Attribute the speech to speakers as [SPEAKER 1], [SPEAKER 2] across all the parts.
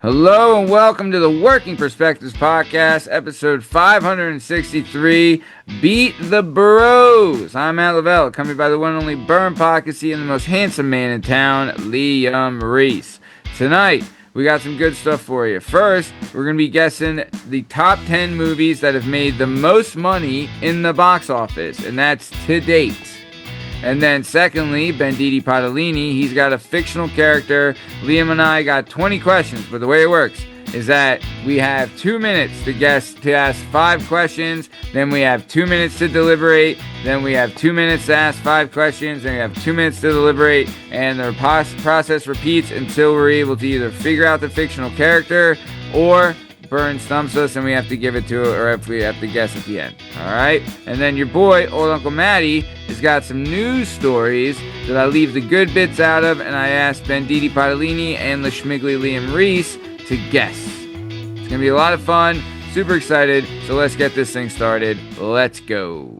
[SPEAKER 1] Hello and welcome to the Working Perspectives Podcast, episode 563, Beat the Bros. I'm Matt Lavelle, accompanied by the one and only Burn Pocketsy and the most handsome man in town, Liam Reese. Tonight, we got some good stuff for you. First, we're going to be guessing the top 10 movies that have made the most money in the box office, and that's to date. And then secondly, Banditi Padalini, he's got a fictional character. Liam and I got 20 questions, but the way it works is that we have 2 minutes to ask 5 questions, then we have 2 minutes to deliberate, then we have 2 minutes to ask 5 questions, then we have 2 minutes to deliberate, and the process repeats until we're able to either figure out the fictional character or Burn stumps us and we have to give it to it, or if we have to guess at the end. Alright? And then your boy, Old Uncle Matty, has got some news stories that I leave the good bits out of, and I asked Banditi Padalini and the Schmiggly Liam Reese to guess. It's gonna be a lot of fun, super excited, so let's get this thing started. Let's go.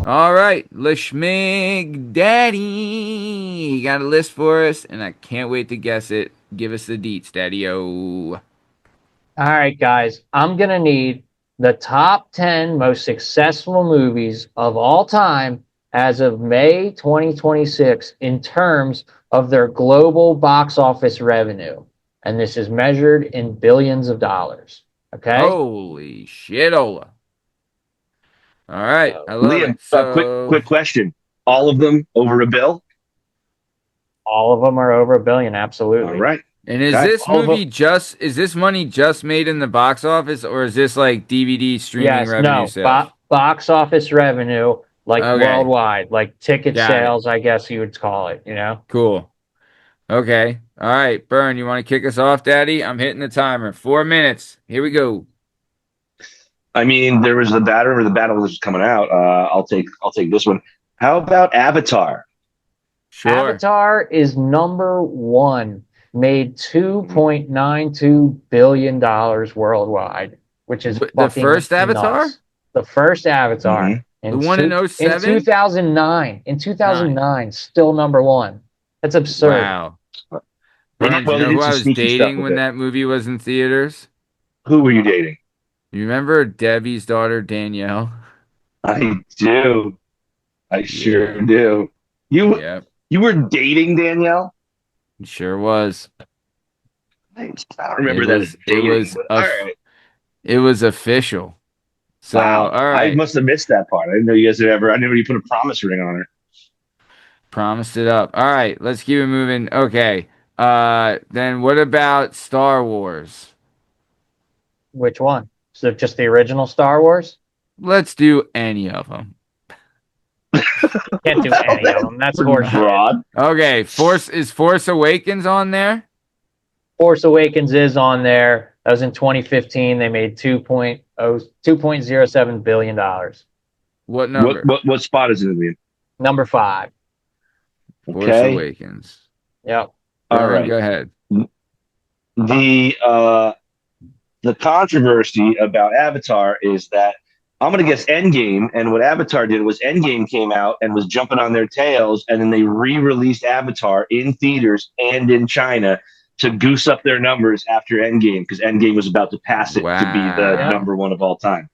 [SPEAKER 1] All right, Schmig Daddy, you got a list for us, and I can't wait to guess it. Give us the deets, Daddy-o.
[SPEAKER 2] All right, guys, I'm going to need the top 10 most successful movies of all time as of May 2026 in terms of their global box office revenue. And this is measured in billions of dollars. Okay?
[SPEAKER 1] Holy shit-ola. All right, I love
[SPEAKER 3] Liam,
[SPEAKER 1] it. So,
[SPEAKER 3] quick question. All of them over $1 billion?
[SPEAKER 2] All of them are over $1 billion, absolutely.
[SPEAKER 3] All right.
[SPEAKER 1] and is this money just made in the box office, or is this like DVD streaming revenue sales?
[SPEAKER 2] Box office revenue, like worldwide, like ticket
[SPEAKER 1] Got
[SPEAKER 2] sales, I guess you would call it, you know?
[SPEAKER 1] Cool. Okay. All right, Burn, you want to kick us off, Daddy? I'm hitting the timer. 4 minutes. Here we go.
[SPEAKER 3] I mean, there was the battle was coming out. I'll take this one. How about Avatar?
[SPEAKER 1] Sure.
[SPEAKER 2] Avatar is number one, made $2.92 billion worldwide, which is
[SPEAKER 1] the first Avatar?
[SPEAKER 2] Nuts. The first Avatar.
[SPEAKER 3] Mm-hmm.
[SPEAKER 1] The one in 07?
[SPEAKER 2] In 2009. In 2009, still number one. That's absurd.
[SPEAKER 1] Wow. Burn, do you know who I was dating when that movie was in theaters?
[SPEAKER 3] Who were you dating?
[SPEAKER 1] You remember Debbie's daughter, Danielle?
[SPEAKER 3] I do. I sure do. You were dating Danielle?
[SPEAKER 1] It sure was.
[SPEAKER 3] I don't remember that.
[SPEAKER 1] It was official. So,
[SPEAKER 3] wow.
[SPEAKER 1] All right.
[SPEAKER 3] I must have missed that part. I didn't know you guys had I never you put a promise ring on her.
[SPEAKER 1] Promised it up. All right, let's keep it moving. Okay. Then what about Star Wars?
[SPEAKER 2] Which one? So just the original Star Wars?
[SPEAKER 1] Let's do any of them.
[SPEAKER 2] Can't do any of them. That's
[SPEAKER 3] broad.
[SPEAKER 1] Okay, Force Awakens on there?
[SPEAKER 2] Force Awakens is on there. That was in 2015. They made $2.07 billion.
[SPEAKER 1] What number?
[SPEAKER 3] What spot is it in?
[SPEAKER 2] Number 5.
[SPEAKER 1] Force Awakens.
[SPEAKER 2] Yep.
[SPEAKER 3] All right.
[SPEAKER 1] Go ahead.
[SPEAKER 3] The controversy about Avatar is that I'm going to guess Endgame, and what Avatar did was Endgame came out and was jumping on their tails, and then they re-released Avatar in theaters and in China to goose up their numbers after Endgame, because Endgame was about to pass it to be the number one of all time.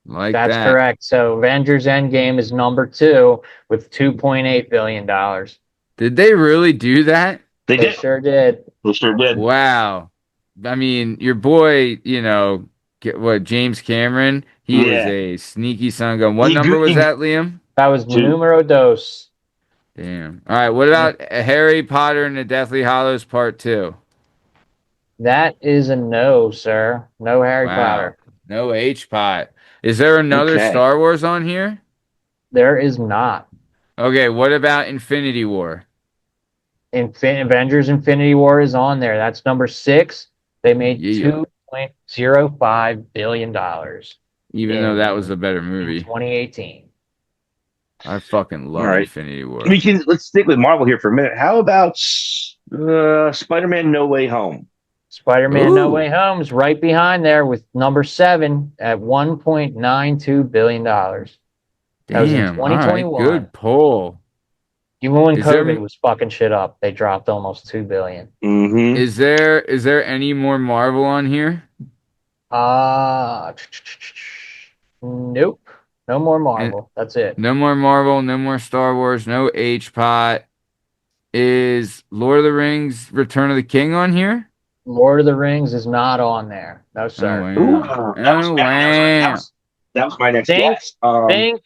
[SPEAKER 2] That's correct. So Avengers Endgame is number 2 with $2.8 billion.
[SPEAKER 1] Did they really do that?
[SPEAKER 2] They did. Sure did.
[SPEAKER 3] They sure did.
[SPEAKER 1] Wow. I mean, your boy, James Cameron, he was a sneaky son gun. What number was that, Liam?
[SPEAKER 2] That was numero dos.
[SPEAKER 1] Damn. All right, what about Harry Potter and the Deathly Hallows Part 2?
[SPEAKER 2] That is a no, sir. No Harry Potter.
[SPEAKER 1] No H-Pot. Is there another Star Wars on here?
[SPEAKER 2] There is not.
[SPEAKER 1] Okay, what about Infinity War?
[SPEAKER 2] Avengers Infinity War is on there. That's number 6. They made $2.05 billion.
[SPEAKER 1] Even though that was a better movie.
[SPEAKER 2] 2018.
[SPEAKER 1] I fucking love Infinity War.
[SPEAKER 3] Let's stick with Marvel here for a minute. How about Spider-Man No Way Home?
[SPEAKER 2] Spider-Man No Way Home is right behind there with number 7 at $1.92 billion. That was in
[SPEAKER 1] Damn. All right.
[SPEAKER 2] 2021.
[SPEAKER 1] Good pull.
[SPEAKER 2] Even when
[SPEAKER 1] Is
[SPEAKER 2] COVID
[SPEAKER 1] there
[SPEAKER 2] was fucking shit up, they dropped almost $2 billion.
[SPEAKER 3] Mm-hmm.
[SPEAKER 1] is there any more Marvel on here?
[SPEAKER 2] Nope. No more
[SPEAKER 1] And
[SPEAKER 2] Marvel. That's it.
[SPEAKER 1] no more Marvel. No more Star Wars. No H pot. Is Lord of the Rings: Return of the King on here?
[SPEAKER 2] Lord of the Rings is not on there. No,
[SPEAKER 1] Oh
[SPEAKER 2] sir.
[SPEAKER 3] Ooh,
[SPEAKER 1] wow.
[SPEAKER 3] that was
[SPEAKER 1] Oh
[SPEAKER 3] bad.
[SPEAKER 1] wow.
[SPEAKER 3] That was my next
[SPEAKER 2] Think,
[SPEAKER 3] guess.
[SPEAKER 2] think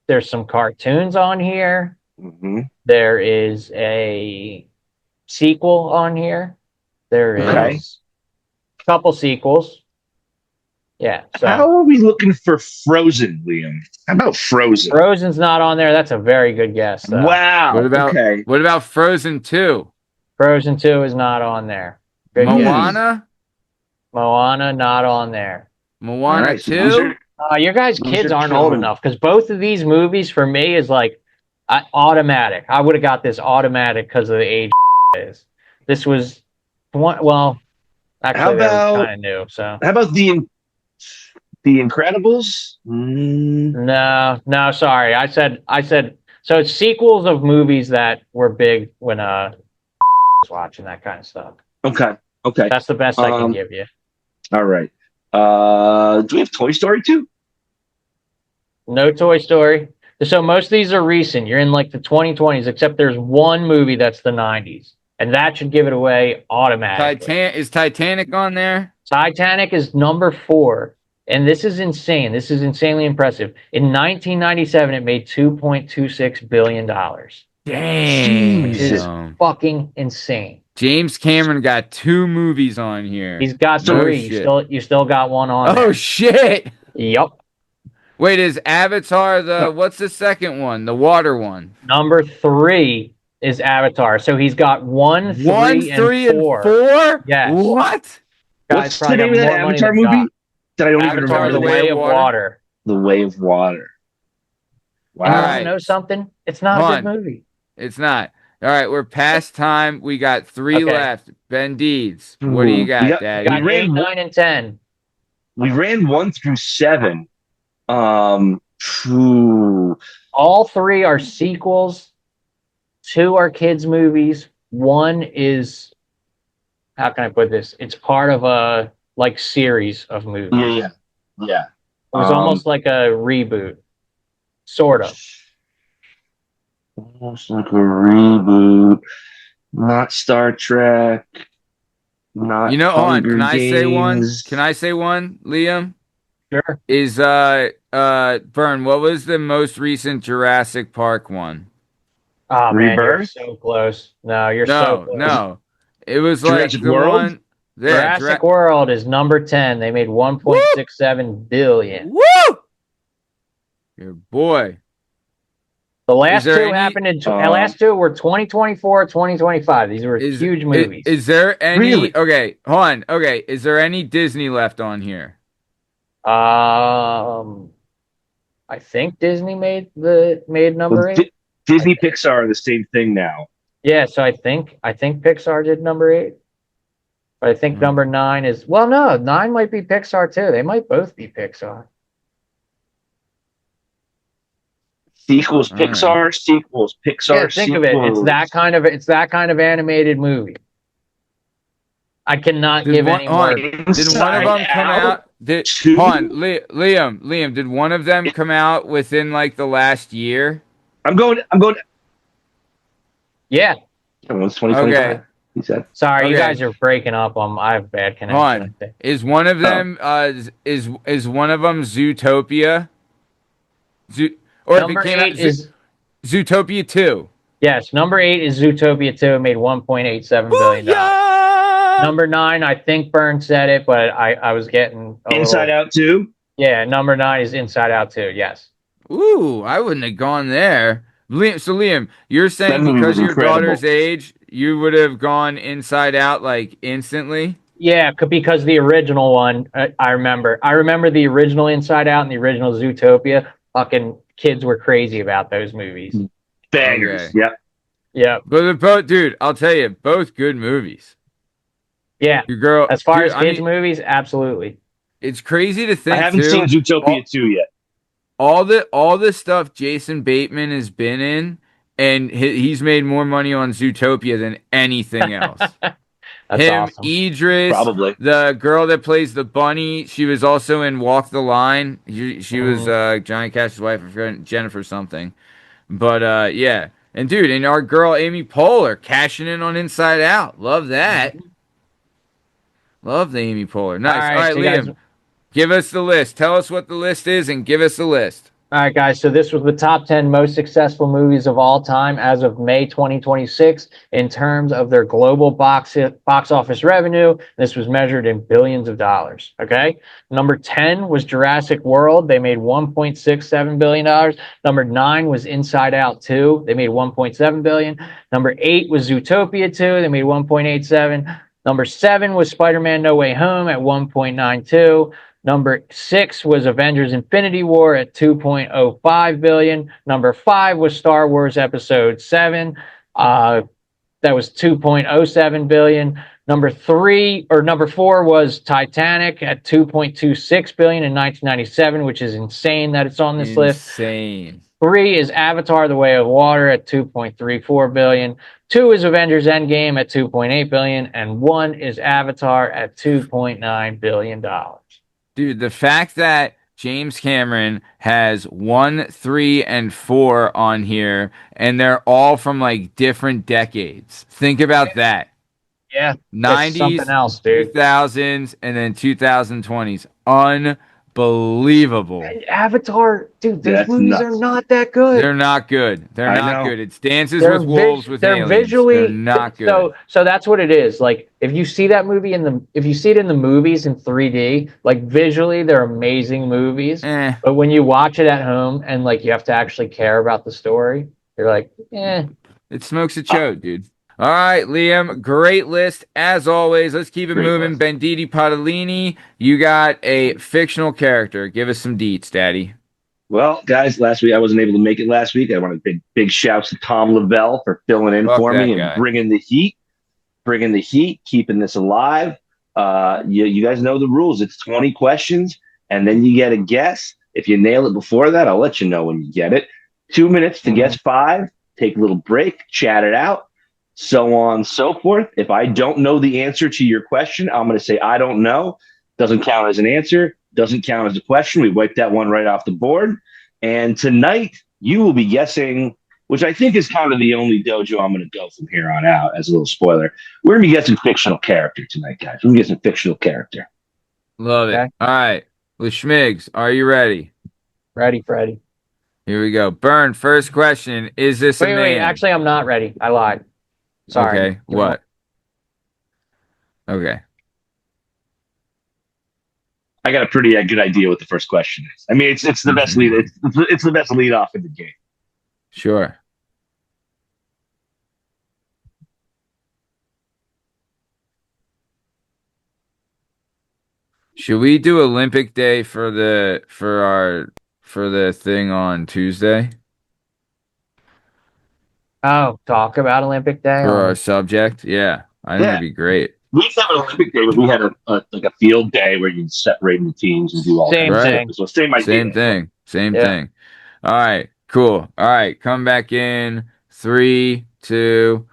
[SPEAKER 2] there's some cartoons on here.
[SPEAKER 3] Mhm.
[SPEAKER 2] There is a sequel on here. There
[SPEAKER 3] Okay.
[SPEAKER 2] is a couple sequels. Yeah, so
[SPEAKER 3] How are we looking for Frozen, Liam? How about Frozen?
[SPEAKER 2] Frozen's not on there. That's a very good guess, though.
[SPEAKER 1] What
[SPEAKER 3] Wow.
[SPEAKER 1] about
[SPEAKER 3] Okay.
[SPEAKER 1] what about Frozen 2?
[SPEAKER 2] Frozen 2 is not on there. Good guess.
[SPEAKER 1] Moana?
[SPEAKER 2] Moana, not on there.
[SPEAKER 3] All
[SPEAKER 1] Moana
[SPEAKER 3] right. So these
[SPEAKER 1] 2?
[SPEAKER 3] are
[SPEAKER 2] Your guys'
[SPEAKER 3] these
[SPEAKER 2] kids
[SPEAKER 3] are
[SPEAKER 2] aren't old
[SPEAKER 3] killing.
[SPEAKER 2] enough because both of these movies for me is like automatic. I would have got this automatic because of the age is. This was one. Well,
[SPEAKER 3] How
[SPEAKER 2] actually, they were
[SPEAKER 3] about
[SPEAKER 2] kind of new. So
[SPEAKER 3] the Incredibles? Mm,
[SPEAKER 2] no, sorry. I said. So it's sequels of movies that were big when was watching that kind of stuff.
[SPEAKER 3] okay. Okay.
[SPEAKER 2] That's the best I can give you.
[SPEAKER 3] All right. Do we have Toy Story 2?
[SPEAKER 2] No Toy Story. So most of these are recent. You're in like the 2020s, except there's one movie that's the 90s, and that should give it away automatically.
[SPEAKER 1] Is Titanic on there?
[SPEAKER 2] Titanic is number 4, and this is insane. This is insanely impressive. In 1997, it made $2.26 billion, which is
[SPEAKER 1] Damn.
[SPEAKER 2] fucking insane.
[SPEAKER 1] James Cameron got 2 movies on here.
[SPEAKER 2] He's got
[SPEAKER 1] No
[SPEAKER 2] 3.
[SPEAKER 1] shit.
[SPEAKER 2] You still got one on
[SPEAKER 1] Oh
[SPEAKER 2] there.
[SPEAKER 1] shit.
[SPEAKER 2] Yep.
[SPEAKER 1] Wait, is Avatar what's the second one? The water one.
[SPEAKER 2] Number 3 is Avatar. So he's got 1, 3,
[SPEAKER 1] 1,
[SPEAKER 2] and
[SPEAKER 1] 3, and
[SPEAKER 2] 4.
[SPEAKER 1] 4?
[SPEAKER 2] Yes.
[SPEAKER 1] What?
[SPEAKER 3] What's the
[SPEAKER 2] probably
[SPEAKER 3] name
[SPEAKER 2] got
[SPEAKER 3] of that
[SPEAKER 2] more money
[SPEAKER 3] Avatar
[SPEAKER 2] than
[SPEAKER 3] movie?
[SPEAKER 2] Doc.
[SPEAKER 3] That I don't even
[SPEAKER 2] Avatar:
[SPEAKER 3] remember
[SPEAKER 2] The
[SPEAKER 3] the
[SPEAKER 2] Way
[SPEAKER 3] name.
[SPEAKER 2] of Water.
[SPEAKER 3] The Way of Water.
[SPEAKER 2] And you
[SPEAKER 3] Wow.
[SPEAKER 2] want to know something? It's not
[SPEAKER 1] Hold
[SPEAKER 2] a good
[SPEAKER 1] on.
[SPEAKER 2] movie.
[SPEAKER 1] It's not. All right, we're past time. We got 3
[SPEAKER 2] Okay.
[SPEAKER 1] left. Ben Deeds. What do you got,
[SPEAKER 3] We got-
[SPEAKER 1] Daddy?
[SPEAKER 2] Got
[SPEAKER 3] We ran
[SPEAKER 2] 8, 9, and 10.
[SPEAKER 3] We ran 1 through 7. Phew.
[SPEAKER 2] All 3 are sequels. 2 are kids' movies. 1 is, how can I put this? It's part of a like series of movies.
[SPEAKER 3] Yeah.
[SPEAKER 2] It was almost like a reboot, sort of.
[SPEAKER 3] Almost like a reboot. Not Star Trek. Not
[SPEAKER 1] Hold on.
[SPEAKER 3] Hunger
[SPEAKER 1] Can I say one?
[SPEAKER 3] Games.
[SPEAKER 1] Can I say one, Liam?
[SPEAKER 2] Sure.
[SPEAKER 1] Is Vern, what was the most recent Jurassic Park one?
[SPEAKER 2] Oh man, you're
[SPEAKER 3] Rebirth?
[SPEAKER 2] so close. No, you're so close.
[SPEAKER 1] No. It was
[SPEAKER 3] Jurassic
[SPEAKER 1] like the
[SPEAKER 3] World?
[SPEAKER 1] one. Yeah,
[SPEAKER 2] Jurassic World is number 10. They made 1.67 billion.
[SPEAKER 1] Woo! Your boy.
[SPEAKER 2] The last
[SPEAKER 1] there
[SPEAKER 2] 2
[SPEAKER 1] any-
[SPEAKER 2] happened in last 2 were 2024, 2025. These were huge movies.
[SPEAKER 1] Is there any
[SPEAKER 3] Really?
[SPEAKER 1] Okay, hold on. Okay, is there any Disney left on here?
[SPEAKER 2] I think Disney made number
[SPEAKER 3] Well,
[SPEAKER 2] 8.
[SPEAKER 3] Disney Pixar are the same thing now.
[SPEAKER 2] Yeah, so I think Pixar did number 8. But I think number 9 is, well, no, 9 might be Pixar too. They might both be Pixar.
[SPEAKER 3] Sequels,
[SPEAKER 1] All right.
[SPEAKER 3] Pixar, sequels, Pixar,
[SPEAKER 2] Yeah, think of it. It's that kind of animated movie. I cannot give any more.
[SPEAKER 1] Did one of them come out? Hold on, Liam. Did one of them come out within like the last year?
[SPEAKER 3] I'm going.
[SPEAKER 2] Yeah.
[SPEAKER 3] It's 2025.
[SPEAKER 1] Okay.
[SPEAKER 3] He said.
[SPEAKER 2] Sorry, you
[SPEAKER 1] Okay.
[SPEAKER 2] guys are breaking up. I have bad connection.
[SPEAKER 1] Hold
[SPEAKER 2] I
[SPEAKER 1] on.
[SPEAKER 2] think.
[SPEAKER 1] Is one of them is one of them Zootopia? Or
[SPEAKER 2] Number
[SPEAKER 1] if it came
[SPEAKER 2] 8
[SPEAKER 1] out
[SPEAKER 2] is
[SPEAKER 1] Zootopia 2.
[SPEAKER 2] yes. Number 8 is Zootopia 2. It made $1.87 billion.
[SPEAKER 1] Booyah!
[SPEAKER 2] Number 9, I think Bern said it, but I was getting
[SPEAKER 3] Inside Out 2.
[SPEAKER 2] Yeah, number 9 is Inside Out 2. Yes.
[SPEAKER 1] Ooh, I wouldn't have gone there. Liam, you're saying
[SPEAKER 3] That movie
[SPEAKER 1] because
[SPEAKER 3] was
[SPEAKER 1] your
[SPEAKER 3] incredible.
[SPEAKER 1] daughter's age, you would have gone Inside Out like instantly?
[SPEAKER 2] Yeah, because the original one, I remember. I remember the original Inside Out and the original Zootopia. Fucking kids were crazy about those movies.
[SPEAKER 3] Bangers.
[SPEAKER 1] Okay.
[SPEAKER 3] Yep.
[SPEAKER 2] Yeah,
[SPEAKER 1] But they're both, dude, I'll tell you, both good movies.
[SPEAKER 2] yeah.
[SPEAKER 1] Your girl,
[SPEAKER 2] As far
[SPEAKER 1] dude,
[SPEAKER 2] as kids movies, absolutely.
[SPEAKER 1] it's crazy to think
[SPEAKER 3] I haven't
[SPEAKER 1] too.
[SPEAKER 3] seen Zootopia 2 yet.
[SPEAKER 1] all the stuff Jason Bateman has been in, and he's made more money on Zootopia than anything else.
[SPEAKER 2] That's
[SPEAKER 1] Him,
[SPEAKER 2] awesome.
[SPEAKER 1] Idris,
[SPEAKER 3] Probably.
[SPEAKER 1] the girl that plays the bunny, she was also in Walk the Line. She was
[SPEAKER 2] Mhm.
[SPEAKER 1] Johnny Cash's wife, I forget, Jennifer something. But yeah. And dude, and our girl Amy Poehler cashing in on Inside Out. Love that.
[SPEAKER 2] Mhm.
[SPEAKER 1] Love the Amy Poehler.
[SPEAKER 2] All
[SPEAKER 1] Nice. All
[SPEAKER 2] right,
[SPEAKER 1] right,
[SPEAKER 2] so you guys.
[SPEAKER 1] Liam, give us the list. Tell us what the list is and give us the list.
[SPEAKER 2] All right, guys. So this was the top 10 most successful movies of all time as of May 2026 in terms of their global box office revenue. This was measured in billions of dollars. Okay. Number 10 was Jurassic World. They made $1.67 billion. Number 9 was Inside Out 2. They made $1.7 billion. Number 8 was Zootopia 2. They made 1.87. Number 7 was Spider-Man No Way Home at 1.92. Number 6 was Avengers Infinity War at 2.05 billion. Number 5 was Star Wars Episode 7. That was 2.07 billion. Number 4 was Titanic at 2.26 billion in 1997, which is insane that it's on this list.
[SPEAKER 1] Insane.
[SPEAKER 2] 3 is Avatar: The Way of Water at 2.34 billion. 2 is Avengers Endgame at 2.8 billion, and 1 is Avatar at 2.9 billion dollars.
[SPEAKER 1] Dude, the fact that James Cameron has 1, 3, and 4 on here, and they're all from like different decades. Think about that.
[SPEAKER 2] Yeah, it's something
[SPEAKER 1] 90s,
[SPEAKER 2] else, dude.
[SPEAKER 1] 2000s, and then 2020s. Unbelievable.
[SPEAKER 2] And Avatar, dude, those
[SPEAKER 3] That's
[SPEAKER 2] movies are
[SPEAKER 3] nuts.
[SPEAKER 2] not that good.
[SPEAKER 1] They're not good. They're
[SPEAKER 3] I
[SPEAKER 1] not
[SPEAKER 3] know.
[SPEAKER 1] good. It's Dances with Wolves with
[SPEAKER 2] They're
[SPEAKER 1] aliens. They're
[SPEAKER 2] visually
[SPEAKER 1] not good.
[SPEAKER 2] so that's what it is. Like if you see that movie if you see it in the movies in 3D, like visually they're amazing movies.
[SPEAKER 1] Eh,
[SPEAKER 2] But when you watch it at home and like you have to actually care about the story, you're like,
[SPEAKER 1] it smokes a chode, dude. All right, Liam, great list as always. Let's keep it
[SPEAKER 3] Great
[SPEAKER 1] moving.
[SPEAKER 3] list.
[SPEAKER 1] Banditi Padalini, you got a fictional character. Give us some deets, Daddy.
[SPEAKER 3] Well, guys, last week I wasn't able to make it last week. I want to big shouts to Tom Lavelle for filling in
[SPEAKER 1] Fuck
[SPEAKER 3] for
[SPEAKER 1] that
[SPEAKER 3] me and
[SPEAKER 1] guy.
[SPEAKER 3] bringing the heat, keeping this alive. You guys know the rules. It's 20 questions, and then you get a guess. If you nail it before that, I'll let you know when you get it. 2 minutes to guess five. Take a little break, chat it out, so on and so forth. If I don't know the answer to your question, I'm going to say I don't know. Doesn't count as an answer. Doesn't count as a question. We wipe that one right off the board. And tonight, you will be guessing, which I think is kind of the only dojo I'm going to go from here on out as a little spoiler. We're going to be guessing fictional character tonight, guys. We're going to get some fictional character.
[SPEAKER 1] Love it.
[SPEAKER 2] Okay.
[SPEAKER 1] All right. Well, Schmigs, are you ready?
[SPEAKER 2] ready, Freddie.
[SPEAKER 1] Here we go. Burn, first question. Is this a
[SPEAKER 2] Wait,
[SPEAKER 1] man?
[SPEAKER 2] wait, actually I'm not ready. I lied. Sorry.
[SPEAKER 1] Okay. What? Okay.
[SPEAKER 3] I got a pretty good idea what the first question is. I mean, it's the best lead. It's the best lead off in the game.
[SPEAKER 1] Sure. Should we do Olympic Day for the thing on Tuesday
[SPEAKER 2] Oh, talk about Olympic Day
[SPEAKER 1] for our
[SPEAKER 2] on
[SPEAKER 1] subject? Yeah, I think it'd
[SPEAKER 3] Yeah,
[SPEAKER 1] be great.
[SPEAKER 3] we used to have an Olympic day, but we had a field day where you separate the teams and do all
[SPEAKER 2] Same
[SPEAKER 3] kinds of
[SPEAKER 1] Right.
[SPEAKER 3] stuff.
[SPEAKER 2] thing.
[SPEAKER 3] So same
[SPEAKER 1] Same
[SPEAKER 3] idea.
[SPEAKER 1] thing. Same
[SPEAKER 2] Yeah.
[SPEAKER 1] thing. All right. Cool. All right. Come back in. 3, 2.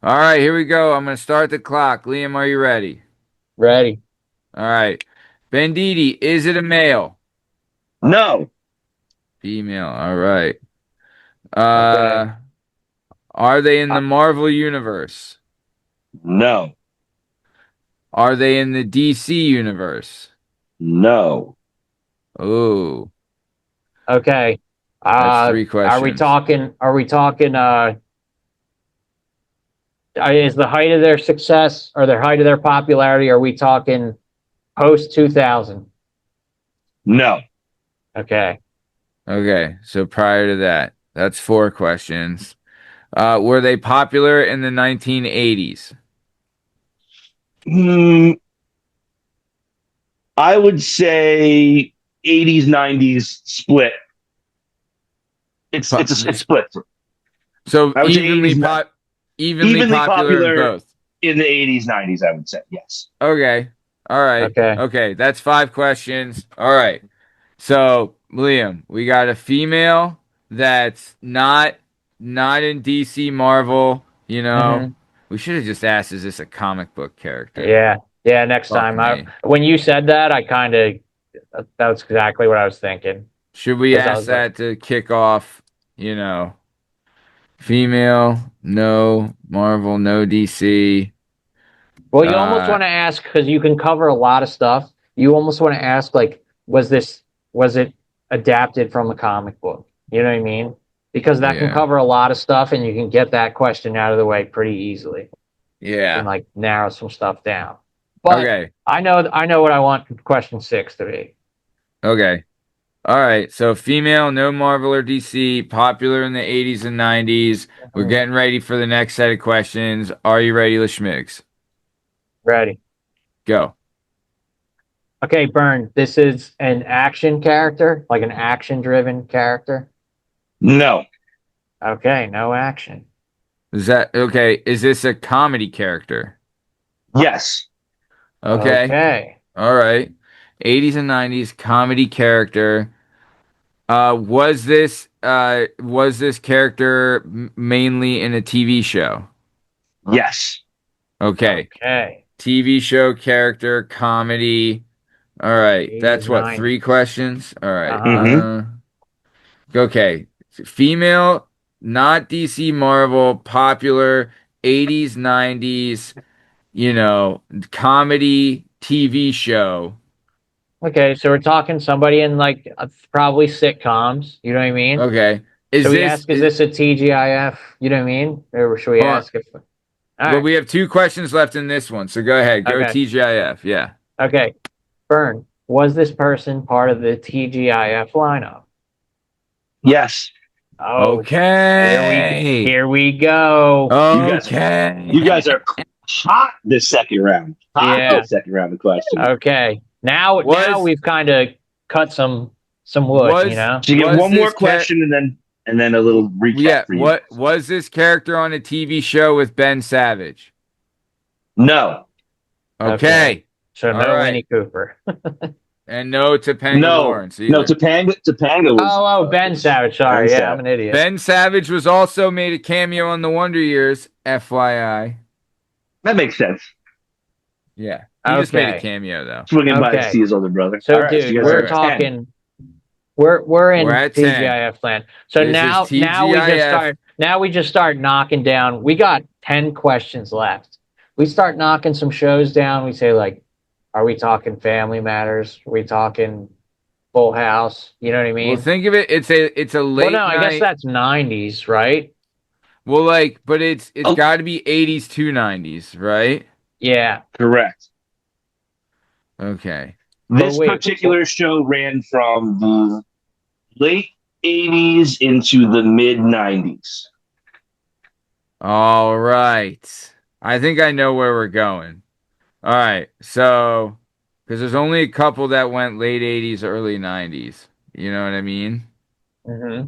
[SPEAKER 1] All right. Here we go. I'm gonna start the clock. Liam, are you ready?
[SPEAKER 2] Ready.
[SPEAKER 1] All right. Banditi, is it a male?
[SPEAKER 3] No,
[SPEAKER 1] Female. All right.
[SPEAKER 2] Okay.
[SPEAKER 1] Are they in
[SPEAKER 2] Uh,
[SPEAKER 1] the Marvel universe?
[SPEAKER 3] no,
[SPEAKER 1] Are they in the DC universe?
[SPEAKER 3] no.
[SPEAKER 1] Oh,
[SPEAKER 2] okay.
[SPEAKER 1] that's 3
[SPEAKER 2] Are we
[SPEAKER 1] questions.
[SPEAKER 2] talking is the height of their success or their height of their popularity, are we talking post 2000?
[SPEAKER 3] No.
[SPEAKER 2] Okay.
[SPEAKER 1] Okay, so prior to that, that's 4 questions. Were they popular in the 1980s?
[SPEAKER 3] I would say 80s, 90s split. It's split.
[SPEAKER 1] So
[SPEAKER 3] I would say 80s,
[SPEAKER 1] evenly popular in both.
[SPEAKER 3] in the 80s, 90s, I would say. Yes.
[SPEAKER 1] Okay. All right.
[SPEAKER 2] Okay.
[SPEAKER 1] Okay, that's 5 questions. All right. So, Liam, we got a female that's not in DC Marvel, you know.
[SPEAKER 2] Hmm.
[SPEAKER 1] We should have just asked, is this a comic book character?
[SPEAKER 2] Yeah, yeah. Next
[SPEAKER 1] Fuck
[SPEAKER 2] time,
[SPEAKER 1] me.
[SPEAKER 2] when you said that, I kind of that's exactly what I was thinking.
[SPEAKER 1] Should we
[SPEAKER 2] Because I
[SPEAKER 1] ask
[SPEAKER 2] was like,
[SPEAKER 1] that to kick off, female, no Marvel, no DC.
[SPEAKER 2] well, you almost
[SPEAKER 1] Uh
[SPEAKER 2] want to ask because you can cover a lot of stuff. You almost want to ask like, was it adapted from a comic book? You know what I mean? Because that can
[SPEAKER 1] yeah.
[SPEAKER 2] cover a lot of stuff, and you can get that question out of the way pretty easily. And
[SPEAKER 1] Yeah.
[SPEAKER 2] like narrow some stuff down. But
[SPEAKER 1] Okay.
[SPEAKER 2] I know what I want question 6 to be.
[SPEAKER 1] Okay. All right. So female, no Marvel or DC, popular in the 80s and 90s. We're
[SPEAKER 2] Mhm.
[SPEAKER 1] getting ready for the next set of questions. Are you ready, Lashmigs?
[SPEAKER 2] Ready?
[SPEAKER 1] Go.
[SPEAKER 2] Okay, Burn. This is an action character, like an action-driven character.
[SPEAKER 3] No.
[SPEAKER 2] Okay, no action.
[SPEAKER 1] Is that okay? Is this a comedy character?
[SPEAKER 3] Yes.
[SPEAKER 1] Okay.
[SPEAKER 2] Okay.
[SPEAKER 1] All right. 80s and 90s comedy character. Was this character mainly in a TV show?
[SPEAKER 3] Yes.
[SPEAKER 1] Okay.
[SPEAKER 2] Okay.
[SPEAKER 1] TV show character, comedy. All right.
[SPEAKER 2] 80s,
[SPEAKER 1] That's what, three
[SPEAKER 2] 90s.
[SPEAKER 1] questions? All right.
[SPEAKER 2] Uh-huh.
[SPEAKER 3] Mm-hmm.
[SPEAKER 1] Okay. Female, not DC Marvel, popular 80s, 90s, comedy TV show.
[SPEAKER 2] Okay, so we're talking somebody in like probably sitcoms. You know what I mean?
[SPEAKER 1] Okay.
[SPEAKER 2] Should
[SPEAKER 1] Is
[SPEAKER 2] we
[SPEAKER 1] this
[SPEAKER 2] ask, is this a TGIF? You know what I mean? Or should we
[SPEAKER 1] hold on.
[SPEAKER 2] ask if? All
[SPEAKER 1] Well,
[SPEAKER 2] right.
[SPEAKER 1] we have two questions left in this one, so go ahead. Go
[SPEAKER 2] Okay.
[SPEAKER 1] TGIF. Yeah.
[SPEAKER 2] Okay. Burn. Was this person part of the TGIF lineup?
[SPEAKER 3] Yes.
[SPEAKER 2] Oh,
[SPEAKER 1] Okay.
[SPEAKER 2] here we go.
[SPEAKER 3] You guys you
[SPEAKER 1] Okay.
[SPEAKER 3] guys are hot this second round. Hot
[SPEAKER 2] Yeah.
[SPEAKER 3] this second round of questions.
[SPEAKER 2] Okay. Now
[SPEAKER 1] Was
[SPEAKER 2] we've kind of cut some wood, you
[SPEAKER 1] was
[SPEAKER 2] know?
[SPEAKER 3] So you get
[SPEAKER 1] was
[SPEAKER 3] one more
[SPEAKER 1] this cat?
[SPEAKER 3] question and then a little recap
[SPEAKER 1] Yeah.
[SPEAKER 3] for you.
[SPEAKER 1] What was this character on a TV show with Ben Savage?
[SPEAKER 3] No.
[SPEAKER 1] Okay.
[SPEAKER 2] So
[SPEAKER 1] All
[SPEAKER 2] no
[SPEAKER 1] right.
[SPEAKER 2] Winnie Cooper.
[SPEAKER 1] And no Topanga
[SPEAKER 3] No.
[SPEAKER 1] Lawrence
[SPEAKER 3] No,
[SPEAKER 1] either.
[SPEAKER 3] Topanga was
[SPEAKER 2] Oh, Ben Savage. Sorry.
[SPEAKER 3] Ben
[SPEAKER 2] Yeah,
[SPEAKER 3] Savage.
[SPEAKER 2] I'm an idiot.
[SPEAKER 1] Ben Savage was also made a cameo on The Wonder Years, FYI.
[SPEAKER 3] That makes sense.
[SPEAKER 1] Yeah. He just made a
[SPEAKER 2] Okay.
[SPEAKER 1] cameo though.
[SPEAKER 3] Swinging by to
[SPEAKER 2] Okay.
[SPEAKER 3] see his older brother.
[SPEAKER 2] So,
[SPEAKER 3] All right,
[SPEAKER 2] dude,
[SPEAKER 3] you guys
[SPEAKER 2] we're
[SPEAKER 3] are at 10.
[SPEAKER 2] talking. We're
[SPEAKER 1] We're
[SPEAKER 2] in
[SPEAKER 1] at 10.
[SPEAKER 2] TGIF land. So
[SPEAKER 1] This is
[SPEAKER 2] now we just
[SPEAKER 1] TGIF.
[SPEAKER 2] start. Now we just start knocking down. We got 10 questions left. We start knocking some shows down. We say like, are we talking Family Matters? Are we talking Full House? You know what I
[SPEAKER 1] Well,
[SPEAKER 2] mean?
[SPEAKER 1] think of it. It's a
[SPEAKER 2] Well,
[SPEAKER 1] late
[SPEAKER 2] no, I guess
[SPEAKER 1] night.
[SPEAKER 2] that's 90s, right?
[SPEAKER 1] Well, but it's
[SPEAKER 3] Oh.
[SPEAKER 1] got to be 80s to 90s, right?
[SPEAKER 2] Yeah.
[SPEAKER 3] Correct.
[SPEAKER 1] Okay.
[SPEAKER 3] This
[SPEAKER 2] wait,
[SPEAKER 3] particular show ran from the late 80s into the mid 90s.
[SPEAKER 1] All right. I think I know where we're going. All right. So, because there's only a couple that went late 80s, early 90s. You know what I mean?
[SPEAKER 2] Hmm.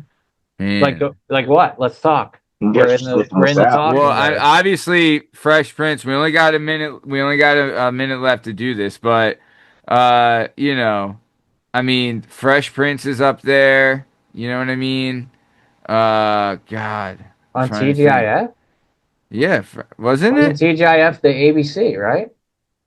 [SPEAKER 1] Man.
[SPEAKER 2] Like what? Let's talk. We're in the talking
[SPEAKER 1] Well,
[SPEAKER 2] mode.
[SPEAKER 1] obviously Fresh Prince. We only got a minute. We only got a minute left to do this, but I mean, Fresh Prince is up there. You know what I mean? God, I'm
[SPEAKER 2] On
[SPEAKER 1] trying to think.
[SPEAKER 2] TGIF?
[SPEAKER 1] Yeah, wasn't
[SPEAKER 2] Wasn't
[SPEAKER 1] it?
[SPEAKER 2] TGIF the ABC, right?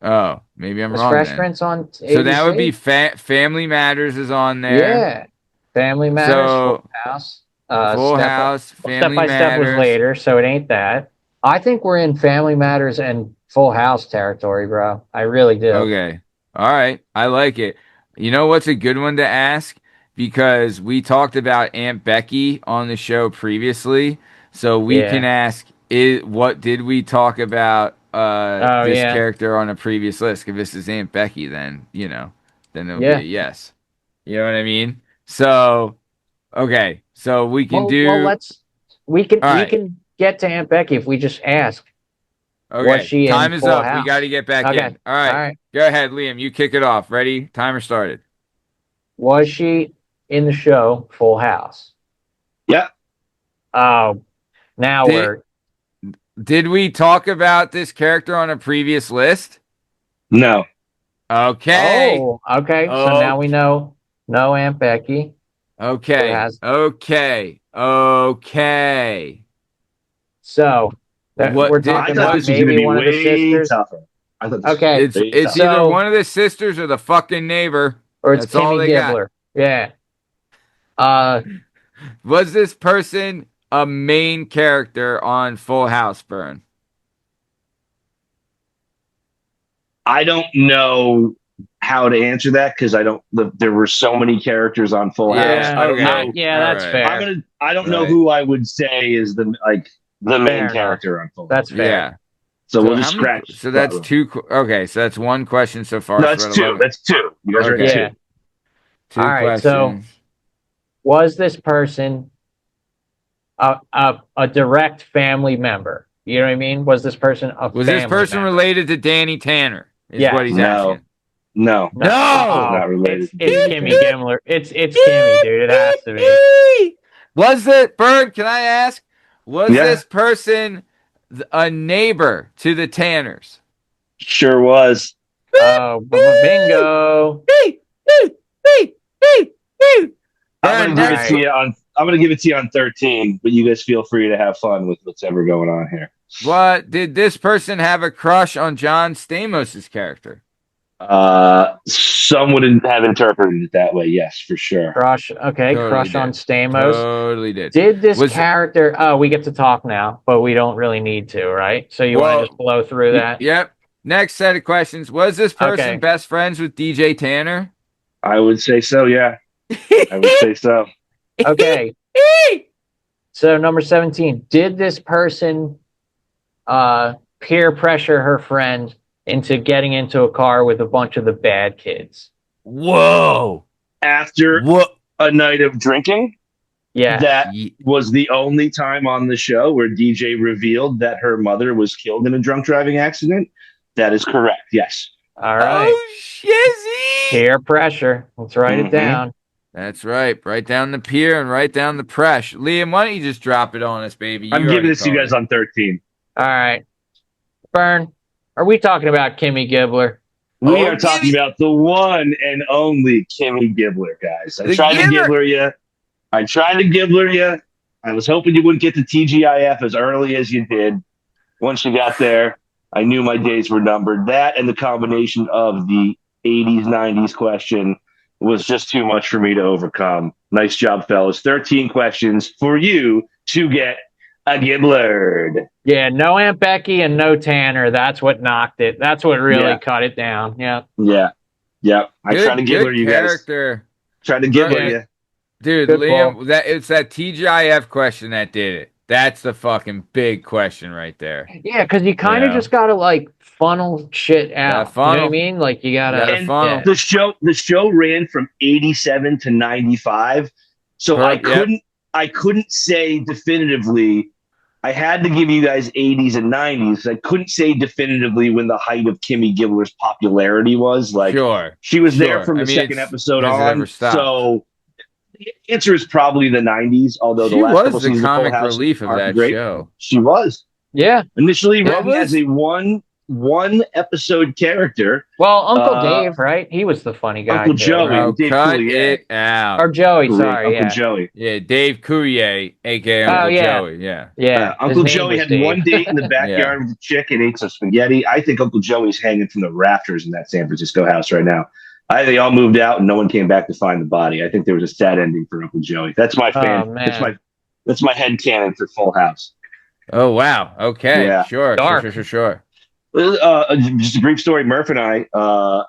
[SPEAKER 1] Oh, maybe I'm
[SPEAKER 2] Was
[SPEAKER 1] wrong
[SPEAKER 2] Fresh
[SPEAKER 1] then.
[SPEAKER 2] Prince on ABC?
[SPEAKER 1] So that would be Family Matters is on there.
[SPEAKER 2] Yeah. Family Matters,
[SPEAKER 1] So
[SPEAKER 2] Full House.
[SPEAKER 1] Full
[SPEAKER 2] Step
[SPEAKER 1] House,
[SPEAKER 2] Step
[SPEAKER 1] Family
[SPEAKER 2] by Step was
[SPEAKER 1] Matters.
[SPEAKER 2] later, so it ain't that. I think we're in Family Matters and Full House territory, bro. I really do.
[SPEAKER 1] Okay. All right. I like it. You know what's a good one to ask? Because we talked about Aunt Becky on the show previously. So we can
[SPEAKER 2] Yeah.
[SPEAKER 1] ask, what did we talk about
[SPEAKER 2] Oh,
[SPEAKER 1] this
[SPEAKER 2] yeah.
[SPEAKER 1] character on a previous list? If this is Aunt Becky, then, then it'll be
[SPEAKER 2] Yeah.
[SPEAKER 1] a yes. You know what I mean? So, okay. So we can
[SPEAKER 2] Well,
[SPEAKER 1] do.
[SPEAKER 2] we can
[SPEAKER 1] All
[SPEAKER 2] we
[SPEAKER 1] right.
[SPEAKER 2] can get to Aunt Becky if we just ask.
[SPEAKER 1] Okay.
[SPEAKER 2] Was she
[SPEAKER 1] Time
[SPEAKER 2] in
[SPEAKER 1] is
[SPEAKER 2] Full
[SPEAKER 1] up. We
[SPEAKER 2] House?
[SPEAKER 1] got to get back
[SPEAKER 2] Okay.
[SPEAKER 1] in. All right.
[SPEAKER 2] All right.
[SPEAKER 1] Go ahead, Liam. You kick it off. Ready? Timer started.
[SPEAKER 2] Was she in the show Full House?
[SPEAKER 3] Yep.
[SPEAKER 2] Oh, now
[SPEAKER 1] Did- Did we talk about this character on a previous list?
[SPEAKER 3] No.
[SPEAKER 1] Okay.
[SPEAKER 2] Oh, okay. So now we know. No Aunt Becky.
[SPEAKER 1] Okay.
[SPEAKER 2] has-
[SPEAKER 1] Okay.
[SPEAKER 2] So
[SPEAKER 1] What
[SPEAKER 2] we're
[SPEAKER 1] did
[SPEAKER 3] I
[SPEAKER 2] talking
[SPEAKER 3] thought
[SPEAKER 2] about
[SPEAKER 3] this was going to
[SPEAKER 2] maybe
[SPEAKER 3] be
[SPEAKER 2] one of the
[SPEAKER 3] way
[SPEAKER 2] sisters.
[SPEAKER 3] tougher. I thought this was
[SPEAKER 2] Okay,
[SPEAKER 3] way
[SPEAKER 1] it's
[SPEAKER 3] tougher.
[SPEAKER 1] either
[SPEAKER 2] So-
[SPEAKER 1] one of the sisters or the fucking neighbor.
[SPEAKER 2] or it's
[SPEAKER 1] That's all
[SPEAKER 2] Kimmy
[SPEAKER 1] they got.
[SPEAKER 2] Gibbler. Yeah.
[SPEAKER 1] Was this person a main character on Full House, Burn?
[SPEAKER 3] I don't know how to answer that because there were so many characters on Full House.
[SPEAKER 1] Yeah,
[SPEAKER 3] I don't
[SPEAKER 1] okay.
[SPEAKER 3] know.
[SPEAKER 2] Yeah,
[SPEAKER 1] All
[SPEAKER 2] that's
[SPEAKER 1] right.
[SPEAKER 2] fair.
[SPEAKER 3] I don't know
[SPEAKER 1] Right.
[SPEAKER 3] who I would say is the main
[SPEAKER 2] Fair enough.
[SPEAKER 3] character on Full House.
[SPEAKER 2] That's fair.
[SPEAKER 1] Yeah.
[SPEAKER 3] So we'll
[SPEAKER 1] how
[SPEAKER 3] just
[SPEAKER 1] many-
[SPEAKER 3] scratch.
[SPEAKER 1] So that's two. Okay, so that's one question so far.
[SPEAKER 3] No,
[SPEAKER 1] so
[SPEAKER 3] that's
[SPEAKER 1] we're at
[SPEAKER 3] two.
[SPEAKER 1] 11.
[SPEAKER 3] That's two. You guys are
[SPEAKER 1] Okay.
[SPEAKER 3] at
[SPEAKER 2] Yeah.
[SPEAKER 3] two.
[SPEAKER 1] Two
[SPEAKER 2] All right, so-
[SPEAKER 1] questions.
[SPEAKER 2] Was this person a direct family member? You know what I mean? Was this person a
[SPEAKER 1] Was
[SPEAKER 2] family
[SPEAKER 1] this person
[SPEAKER 2] member?
[SPEAKER 1] related to Danny Tanner? Is
[SPEAKER 2] Yes.
[SPEAKER 1] what he's
[SPEAKER 3] No.
[SPEAKER 1] asking.
[SPEAKER 3] No.
[SPEAKER 1] No!
[SPEAKER 3] Not related.
[SPEAKER 2] It's Kimmy Gimmler. It's Kimmy, dude. It has to be.
[SPEAKER 1] Was it Bird? Can I ask? Was
[SPEAKER 3] Yeah.
[SPEAKER 1] this person a neighbor to the Tanners?
[SPEAKER 3] Sure was.
[SPEAKER 2] Oh, bingo.
[SPEAKER 3] I'm gonna give
[SPEAKER 2] Nice.
[SPEAKER 3] it to you on. I'm gonna give it to you on 13, but you guys feel free to have fun with what's ever going on here.
[SPEAKER 1] What did this person have a crush on John Stamos' character?
[SPEAKER 3] Some would have interpreted it that way. Yes, for sure.
[SPEAKER 2] Crush. Okay,
[SPEAKER 1] Totally
[SPEAKER 2] crush on
[SPEAKER 1] did.
[SPEAKER 2] Stamos.
[SPEAKER 1] Totally did.
[SPEAKER 2] Did this
[SPEAKER 1] Was-
[SPEAKER 2] character? Oh, we get to talk now, but we don't really need to, right? So you want
[SPEAKER 1] Well,
[SPEAKER 2] to just blow through that?
[SPEAKER 1] Yep. Next set of questions. Was this person
[SPEAKER 2] Okay.
[SPEAKER 1] best friends with DJ Tanner?
[SPEAKER 3] I would say so. Yeah, I would say so.
[SPEAKER 2] Okay. So number 17. Did this person peer pressure her friend into getting into a car with a bunch of the bad kids?
[SPEAKER 1] Whoa.
[SPEAKER 3] After
[SPEAKER 1] What?
[SPEAKER 3] a night of drinking,
[SPEAKER 2] Yeah.
[SPEAKER 3] that was the only time on the show where DJ revealed that her mother was killed in a drunk driving accident. That is correct. Yes.
[SPEAKER 2] All right.
[SPEAKER 1] Oh, shizzy.
[SPEAKER 2] Peer pressure. Let's write it
[SPEAKER 3] Mhm.
[SPEAKER 2] down.
[SPEAKER 1] That's right. Write down the peer and write down the press. Liam, why don't you just drop it on us, baby?
[SPEAKER 3] I'm giving this to you guys on 13.
[SPEAKER 2] All right. Burn. Are we talking about Kimmy Gibbler?
[SPEAKER 3] We
[SPEAKER 1] Oh,
[SPEAKER 3] are talking about the one and only Kimmy Gibbler, guys. I
[SPEAKER 1] The
[SPEAKER 3] tried to
[SPEAKER 1] Gibbler.
[SPEAKER 3] Gibbler you. I was hoping you wouldn't get to TGIF as early as you did. Once you got there, I knew my days were numbered. That and the combination of the 80s, 90s question was just too much for me to overcome. Nice job, fellas. 13 questions for you to get a Gibbler.
[SPEAKER 2] Yeah, no Aunt Becky and no Tanner. That's what knocked it. That's what really
[SPEAKER 3] Yeah.
[SPEAKER 2] cut it down. Yeah.
[SPEAKER 3] Yeah. Yep. I tried to Gibbler you guys.
[SPEAKER 1] character.
[SPEAKER 3] Tried to Gibbler
[SPEAKER 1] Yeah.
[SPEAKER 3] you.
[SPEAKER 1] Dude,
[SPEAKER 2] Good
[SPEAKER 1] Liam,
[SPEAKER 2] ball.
[SPEAKER 1] it's that TGIF question that did it. That's the fucking big question right there.
[SPEAKER 2] Yeah, because you kind of
[SPEAKER 1] Yeah.
[SPEAKER 2] just gotta like funnel shit out. You know what
[SPEAKER 1] funnel.
[SPEAKER 2] I mean? Like you gotta.
[SPEAKER 1] Gotta
[SPEAKER 3] And
[SPEAKER 1] funnel.
[SPEAKER 2] yeah.
[SPEAKER 3] The show ran from 87 to 95. So
[SPEAKER 1] Correct, yep.
[SPEAKER 3] I couldn't say definitively. I had to give you guys 80s and 90s. I couldn't say definitively when the height of Kimmy Gibbler's popularity was. Like
[SPEAKER 1] Sure.
[SPEAKER 3] she was there
[SPEAKER 1] Sure.
[SPEAKER 3] from the
[SPEAKER 1] I mean,
[SPEAKER 3] second
[SPEAKER 1] it's-
[SPEAKER 3] episode
[SPEAKER 1] has it
[SPEAKER 3] on.
[SPEAKER 1] ever stopped?
[SPEAKER 3] So the answer is probably the 90s, although
[SPEAKER 1] She
[SPEAKER 3] the last couple
[SPEAKER 1] was the
[SPEAKER 3] seasons of Full
[SPEAKER 1] comic
[SPEAKER 3] House
[SPEAKER 1] relief of
[SPEAKER 3] aren't
[SPEAKER 1] that
[SPEAKER 3] great.
[SPEAKER 1] show.
[SPEAKER 3] She was.
[SPEAKER 2] Yeah.
[SPEAKER 3] Initially
[SPEAKER 1] What
[SPEAKER 3] written
[SPEAKER 1] was-
[SPEAKER 3] as a one episode character.
[SPEAKER 2] Well, Uncle
[SPEAKER 3] Uh,
[SPEAKER 2] Dave, right? He was the funny guy.
[SPEAKER 3] Uncle
[SPEAKER 2] too,
[SPEAKER 3] Joey.
[SPEAKER 2] right?
[SPEAKER 1] Oh,
[SPEAKER 3] Dave
[SPEAKER 1] cut
[SPEAKER 3] Coulier.
[SPEAKER 1] it out.
[SPEAKER 2] Or Joey, sorry.
[SPEAKER 3] Uncle
[SPEAKER 2] Yeah.
[SPEAKER 3] Joey.
[SPEAKER 1] Yeah, Dave Coulier, a.k.a.
[SPEAKER 2] Oh,
[SPEAKER 1] Uncle
[SPEAKER 2] yeah.
[SPEAKER 1] Joey. Yeah.
[SPEAKER 2] Yeah.
[SPEAKER 3] Uncle
[SPEAKER 2] his name
[SPEAKER 3] Joey
[SPEAKER 2] was
[SPEAKER 3] had
[SPEAKER 2] Dave.
[SPEAKER 3] one date in the backyard with a chick and ate some spaghetti. I think Uncle Joey's hanging from the rafters in that San Francisco house right now. I think they all moved out and no one came back to find the body. I think there was a sad ending for Uncle Joey. That's my fan.
[SPEAKER 2] man.
[SPEAKER 3] That's my head canon for Full House.
[SPEAKER 1] Oh, wow. Okay.
[SPEAKER 3] Yeah.
[SPEAKER 1] Sure.
[SPEAKER 2] Dark.
[SPEAKER 1] Sure.
[SPEAKER 3] Just a brief story. Murph and I,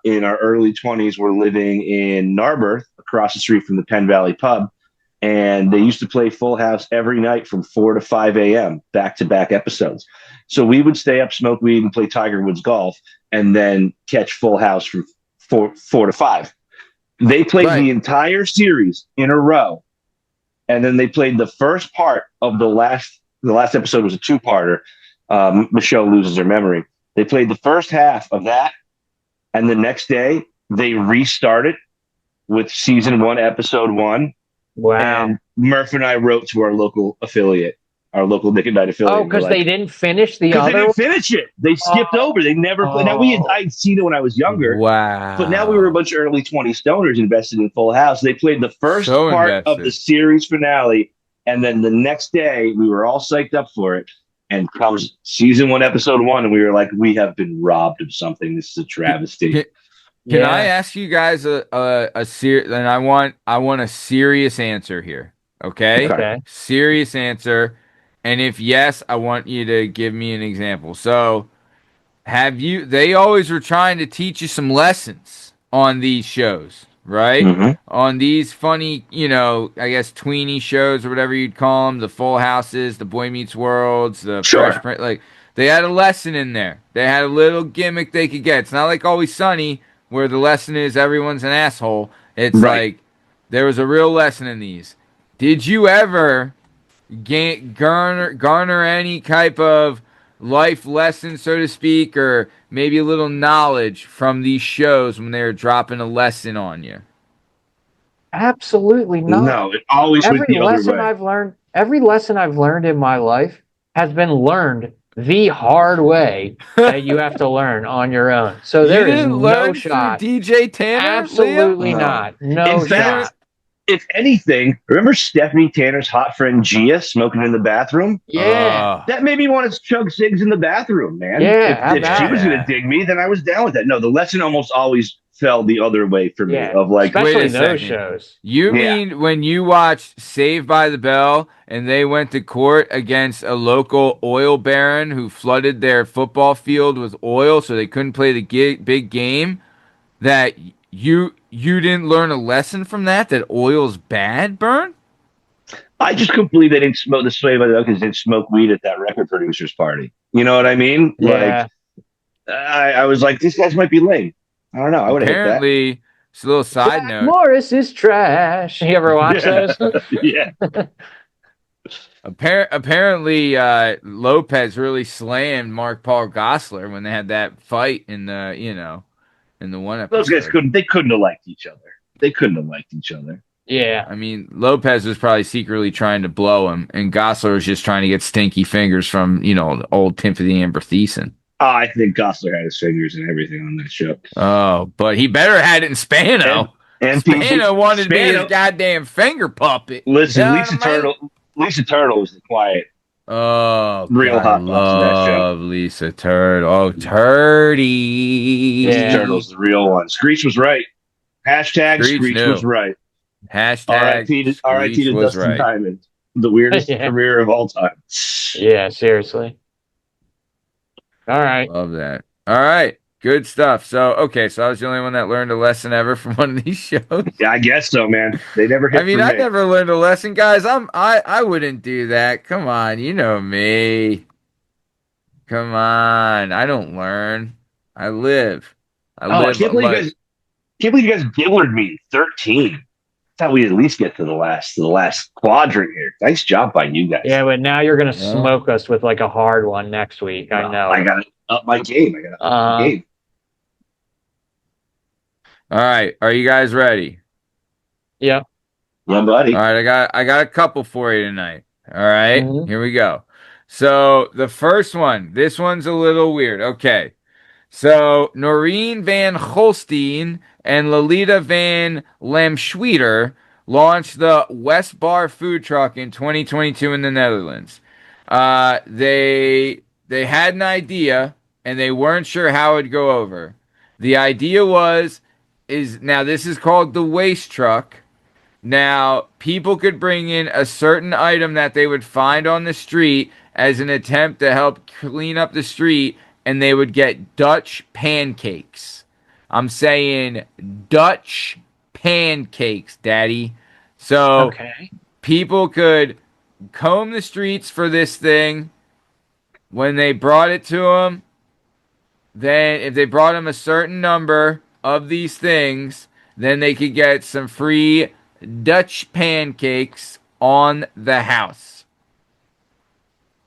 [SPEAKER 3] in our early 20s, were living in Narberth, across the street from the Penn Valley Pub. And they used to play Full House every night from 4 to 5 a.m., back-to-back episodes. So we would stay up, smoke weed, and play Tiger Woods golf, and then catch Full House from 4 to 5. They played
[SPEAKER 1] Right.
[SPEAKER 3] the entire series in a row. And then they played the first part of the last episode was a two-parter. Michelle loses her memory. They played the first half of that, and the next day they restarted with season 1, episode 1.
[SPEAKER 2] Wow.
[SPEAKER 3] And Murph and I wrote to our local affiliate our local Nick at Night affiliate.
[SPEAKER 2] Oh, because they didn't finish the
[SPEAKER 3] because they
[SPEAKER 2] other
[SPEAKER 3] didn't
[SPEAKER 2] one?
[SPEAKER 3] finish it. They skipped over. They never. Now I'd seen it when I was younger, but now we were a
[SPEAKER 1] Wow.
[SPEAKER 3] bunch of early 20 stoners invested in Full House. They played the first
[SPEAKER 1] So
[SPEAKER 3] part of the
[SPEAKER 1] invested.
[SPEAKER 3] series finale, and then the next day we were all psyched up for it. And comes season 1, episode 1, and we were like, we have been robbed of something. This is a travesty.
[SPEAKER 1] Can, can I
[SPEAKER 2] Yeah.
[SPEAKER 1] ask you guys a serious? And I want a serious answer here. Okay,
[SPEAKER 3] Okay.
[SPEAKER 2] Okay.
[SPEAKER 1] serious answer. And if yes, I want you to give me an example. So, have you? They always were trying to teach you some lessons on these shows, right?
[SPEAKER 3] Mm-hmm.
[SPEAKER 1] On these funny, I guess tweeny shows or whatever you'd call them, the Full Houses, the Boy Meets Worlds, the Fresh
[SPEAKER 3] Sure.
[SPEAKER 1] Prince. Like they had a lesson in there. They had a little gimmick they could get. It's not like Always Sunny where the lesson is everyone's an asshole. It's
[SPEAKER 3] Right.
[SPEAKER 1] like there was a real lesson in these. Did you ever garner any type of life lesson, so to speak, or maybe a little knowledge from these shows when they were dropping a lesson on you?
[SPEAKER 2] Absolutely not.
[SPEAKER 3] No, it always went the other way.
[SPEAKER 2] Every lesson I've learned in my life has been learned the hard way that you have to learn on your own. So
[SPEAKER 1] You
[SPEAKER 2] there is
[SPEAKER 1] didn't
[SPEAKER 2] no
[SPEAKER 1] learn through
[SPEAKER 2] shot.
[SPEAKER 1] DJ Tanner, Liam?
[SPEAKER 2] Absolutely
[SPEAKER 3] No.
[SPEAKER 2] not. No
[SPEAKER 3] In fact,
[SPEAKER 2] shot.
[SPEAKER 3] if anything, remember Stephanie Tanner's hot friend Gia smoking in the bathroom?
[SPEAKER 2] Yeah.
[SPEAKER 3] That made me want to chug cigs in the bathroom, man.
[SPEAKER 2] Yeah, how
[SPEAKER 3] If she
[SPEAKER 2] about
[SPEAKER 3] was
[SPEAKER 2] it?
[SPEAKER 3] going to dig me, then I was down with that. No, the lesson almost always fell the other way for me.
[SPEAKER 2] Yeah.
[SPEAKER 3] Of like,
[SPEAKER 1] Wait
[SPEAKER 2] Especially
[SPEAKER 1] a
[SPEAKER 2] those
[SPEAKER 1] second.
[SPEAKER 2] shows.
[SPEAKER 1] You
[SPEAKER 3] Yeah.
[SPEAKER 1] mean when you watched Saved by the Bell and they went to court against a local oil baron who flooded their football field with oil so they couldn't play the big game? That you didn't learn a lesson from that? That oil's bad, Burn?
[SPEAKER 3] I just couldn't believe they didn't smoke the sway by the because they didn't smoke weed at that record producers party. You know what I mean?
[SPEAKER 2] Yeah.
[SPEAKER 3] Like, I was like, these guys might be lame. I don't know. I would have hit that.
[SPEAKER 1] Apparently, it's a little side
[SPEAKER 2] Black
[SPEAKER 1] note.
[SPEAKER 2] Morris is trash. You ever watch
[SPEAKER 3] Yeah.
[SPEAKER 2] those?
[SPEAKER 3] Yeah.
[SPEAKER 1] Apparently, Lopez really slammed Mark Paul Gosselaar when they had that fight in the one episode.
[SPEAKER 3] Those guys couldn't have liked each other. They couldn't have liked each other.
[SPEAKER 2] Yeah.
[SPEAKER 1] I mean, Lopez was probably secretly trying to blow him, and Gosselaar was just trying to get stinky fingers from, the old Timothy Amber Thiessen.
[SPEAKER 3] I think Gosler had his fingers and everything on that show.
[SPEAKER 1] Oh, but he better had it in Spano.
[SPEAKER 3] And
[SPEAKER 1] Spano wanted to be
[SPEAKER 3] Spano-
[SPEAKER 1] his goddamn finger puppet.
[SPEAKER 3] Listen,
[SPEAKER 1] You know
[SPEAKER 3] Lisa
[SPEAKER 1] what I mean?
[SPEAKER 3] Turtle was the quiet.
[SPEAKER 1] Oh,
[SPEAKER 3] Real
[SPEAKER 1] God,
[SPEAKER 3] hot
[SPEAKER 1] I
[SPEAKER 3] box in that show.
[SPEAKER 1] love Lisa Turtle. Oh, Turdy.
[SPEAKER 3] Lisa
[SPEAKER 2] Yeah.
[SPEAKER 3] Turtle's the real one. Screech was right. Hashtag Screech
[SPEAKER 1] knew.
[SPEAKER 3] was right.
[SPEAKER 1] Hashtag
[SPEAKER 3] R.I.P. to
[SPEAKER 1] Screech was
[SPEAKER 3] Dustin
[SPEAKER 1] right.
[SPEAKER 3] Diamond, the weirdest
[SPEAKER 2] Yeah.
[SPEAKER 3] career of all time.
[SPEAKER 2] Yeah, seriously. All right.
[SPEAKER 1] Love that. All right. Good stuff. So I was the only one that learned a lesson ever from one of these shows.
[SPEAKER 3] Yeah, I guess so, man. They never hit
[SPEAKER 1] I mean,
[SPEAKER 3] for
[SPEAKER 1] I
[SPEAKER 3] me.
[SPEAKER 1] never learned a lesson, guys. I wouldn't do that. Come on, you know me. Come on. I don't learn. I live. I
[SPEAKER 3] I
[SPEAKER 1] live
[SPEAKER 3] can't
[SPEAKER 1] a life.
[SPEAKER 3] believe you guys Gillard'd me 13. Thought we'd at least get to the last quadrant here. Nice job by you guys.
[SPEAKER 2] Yeah, but now you're gonna
[SPEAKER 1] Yeah.
[SPEAKER 2] smoke us with like a hard one next week. I know.
[SPEAKER 3] I gotta up my game. Game.
[SPEAKER 1] All right. Are you guys ready?
[SPEAKER 2] Yeah.
[SPEAKER 3] Yeah, buddy.
[SPEAKER 1] All right, I got a couple for you tonight. All right,
[SPEAKER 2] Mhm.
[SPEAKER 1] Here we go. So the first one, this one's a little weird. Okay, so Noreen van Holstein and Lolita van Lamschwieder launched the West Bar food truck in 2022 in the Netherlands. They had an idea and they weren't sure how it'd go over. The idea now this is called the waste truck. Now, people could bring in a certain item that they would find on the street as an attempt to help clean up the street, and they would get Dutch pancakes. I'm saying Dutch pancakes, Daddy. So,
[SPEAKER 2] Okay.
[SPEAKER 1] people could comb the streets for this thing. When they brought it to them, then if they brought them a certain number of these things, then they could get some free Dutch pancakes on the house.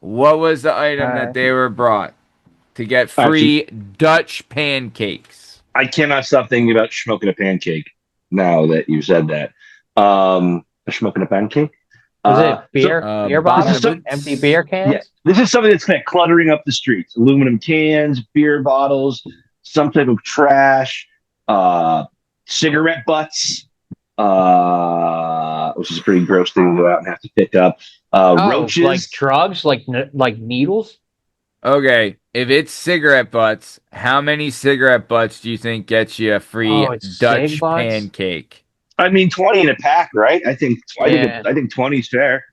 [SPEAKER 1] What was the item that they were brought to get free Dutch pancakes?
[SPEAKER 3] I cannot stop thinking about smoking a pancake now that you said that. Smoking a pancake?
[SPEAKER 2] Was it beer? Beer
[SPEAKER 1] Bucket
[SPEAKER 2] bottles?
[SPEAKER 1] of
[SPEAKER 2] Empty
[SPEAKER 1] Boots.
[SPEAKER 2] beer cans?
[SPEAKER 3] Yeah, this is something that's kind of cluttering up the streets. Aluminum cans, beer bottles, some type of trash, cigarette butts, which is a pretty gross thing to go out and have to pick up. Roaches,
[SPEAKER 2] like drugs, like needles.
[SPEAKER 1] Okay, if it's cigarette butts, how many cigarette butts do you think gets you a free
[SPEAKER 2] Oh, it's cig
[SPEAKER 1] Dutch
[SPEAKER 2] butts?
[SPEAKER 1] pancake?
[SPEAKER 3] I mean, 20 in a pack, right? I think
[SPEAKER 2] Yeah.
[SPEAKER 3] I think 20 is fair.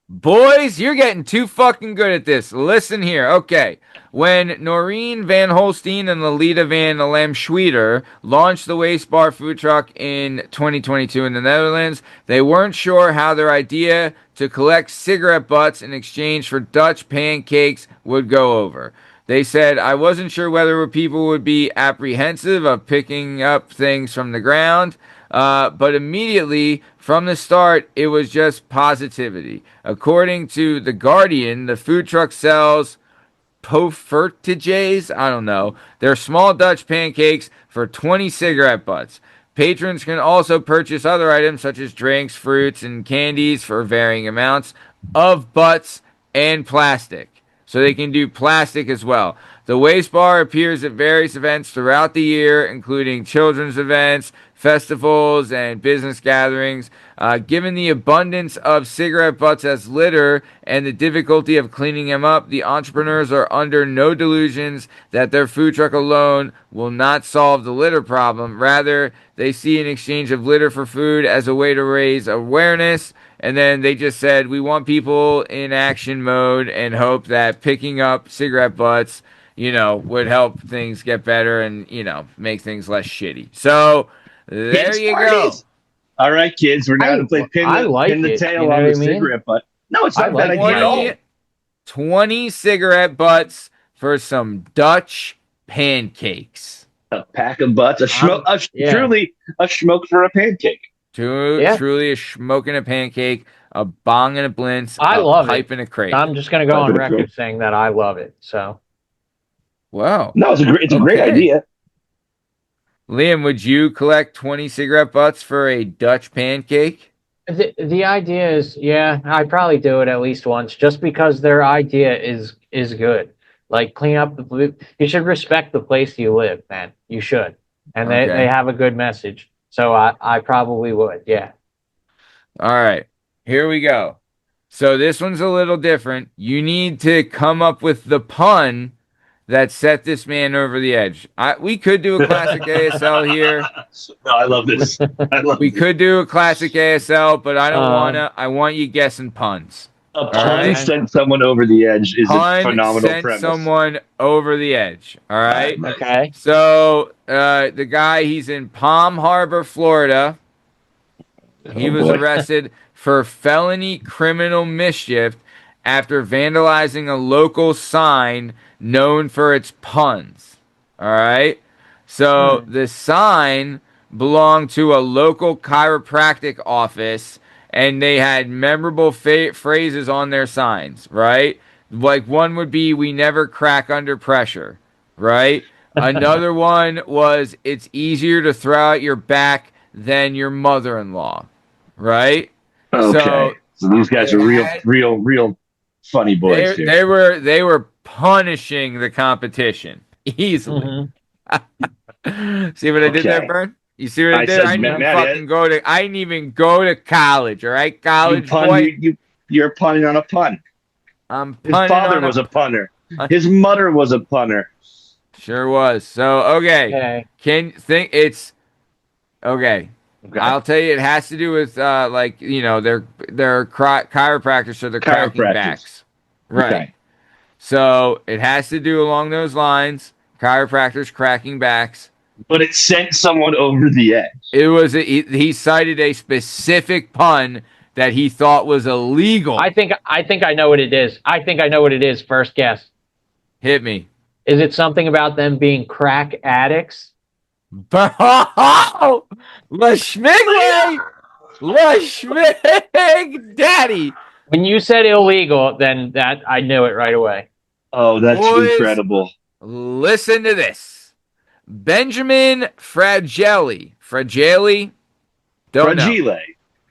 [SPEAKER 1] Boys, you're getting too fucking good at this. Listen here. Okay. When Noreen Van Holstein and Lolita Van Lamschweder launched the Waste Bar food truck in 2022 in the Netherlands, they weren't sure how their idea to collect cigarette butts in exchange for Dutch pancakes would go over. They said, I wasn't sure whether people would be apprehensive of picking up things from the ground. But immediately from the start, it was just positivity. According to The Guardian, the food truck sells poffertjes, I don't know. They're small Dutch pancakes for 20 cigarette butts. Patrons can also purchase other items such as drinks, fruits, and candies for varying amounts of butts and plastic. So they can do plastic as well. The Waste Bar appears at various events throughout the year, including children's events, festivals, and business gatherings. Given the abundance of cigarette butts as litter and the difficulty of cleaning them up, the entrepreneurs are under no delusions that their food truck alone will not solve the litter problem. Rather, they see an exchange of litter for food as a way to raise awareness. And then they just said, we want people in action mode and hope that picking up cigarette butts, would help things get better and, make things less shitty. So there
[SPEAKER 3] Kids
[SPEAKER 1] you
[SPEAKER 3] parties.
[SPEAKER 1] go.
[SPEAKER 3] All right, kids, we're now to play pin the
[SPEAKER 2] it,
[SPEAKER 3] tail
[SPEAKER 2] you know
[SPEAKER 3] on
[SPEAKER 2] what
[SPEAKER 3] the
[SPEAKER 2] I mean?
[SPEAKER 3] cigarette butt. No, it's not
[SPEAKER 2] I
[SPEAKER 3] a bad
[SPEAKER 2] like
[SPEAKER 3] idea at all.
[SPEAKER 1] 20 cigarette butts for some Dutch pancakes.
[SPEAKER 3] A pack of butts, truly a smoke for a pancake.
[SPEAKER 1] Truly a smoking a pancake, a bong and a blintz,
[SPEAKER 2] I
[SPEAKER 1] a
[SPEAKER 2] love
[SPEAKER 1] pipe
[SPEAKER 2] it.
[SPEAKER 1] and a crepe.
[SPEAKER 2] I'm just going to go on record saying that I love it. So,
[SPEAKER 1] wow.
[SPEAKER 3] No, it's a great idea.
[SPEAKER 1] Liam, would you collect 20 cigarette butts for a Dutch pancake?
[SPEAKER 2] the idea is, yeah, I'd probably do it at least once, just because their idea is good. Like, clean up you should respect the place you live, man. You should, and they have a good message. So I probably would, yeah.
[SPEAKER 1] All right, here we go. So this one's a little different. You need to come up with the pun that set this man over the edge. We could do a classic ASL here.
[SPEAKER 3] No, I love this.
[SPEAKER 1] We could do a classic ASL, but I don't wanna. I want you guessing puns.
[SPEAKER 3] A pun sent someone over the edge is a phenomenal
[SPEAKER 1] sent
[SPEAKER 3] premise.
[SPEAKER 1] Someone over the edge. All right.
[SPEAKER 2] Okay.
[SPEAKER 1] So the guy, he's in Palm Harbor, Florida. He was arrested for felony criminal mischief after vandalizing a local sign known for its puns. All right. So the sign belonged to a local chiropractic office, and they had memorable phrases on their signs, right? Like one would be, we never crack under pressure, right? Another one was, it's easier to throw out your back than your mother-in-law, right?
[SPEAKER 3] Okay. So these guys are real funny boys here.
[SPEAKER 1] They were punishing the competition easily. See what I did there, Bern? You see what I did? I didn't even go to college. All right, college boy.
[SPEAKER 3] You're punning on a pun. His father was a punner. His mother was a punner.
[SPEAKER 1] Sure was. So okay. Can think it's okay. I'll tell you, it has to do with they're chiropractors, so they're cracking backs. Right. Okay. So it has to do along those lines. Chiropractors cracking backs.
[SPEAKER 3] But it sent someone over the edge.
[SPEAKER 1] It was he cited a specific pun that he thought was illegal.
[SPEAKER 2] I think I know what it is. I think I know what it is. First guess.
[SPEAKER 1] Hit me.
[SPEAKER 2] Is it something about them being crack addicts?
[SPEAKER 1] Oh, LaSchmigley! LaSchmig Daddy!
[SPEAKER 2] When you said illegal, then that I knew it right away.
[SPEAKER 3] Oh, that's incredible.
[SPEAKER 1] Listen to this. Benjamin Fragile. Don't know.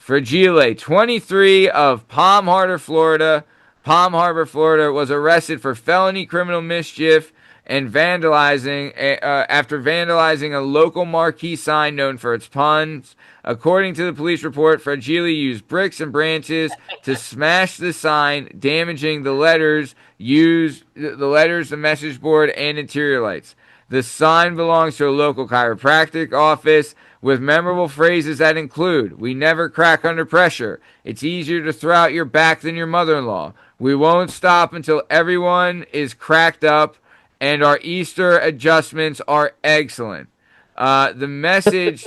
[SPEAKER 1] Fragile, 23 of Palm Harbor, Florida. Palm Harbor, Florida, was arrested for felony criminal mischief and vandalizing after vandalizing a local marquee sign known for its puns. According to the police report, Fragile used bricks and branches to smash the sign, damaging the letters, the message board, and interior lights. The sign belongs to a local chiropractic office with memorable phrases that include, "We never crack under pressure. It's easier to throw out your back than your mother-in-law. We won't stop until everyone is cracked up, and our Easter adjustments are excellent." The message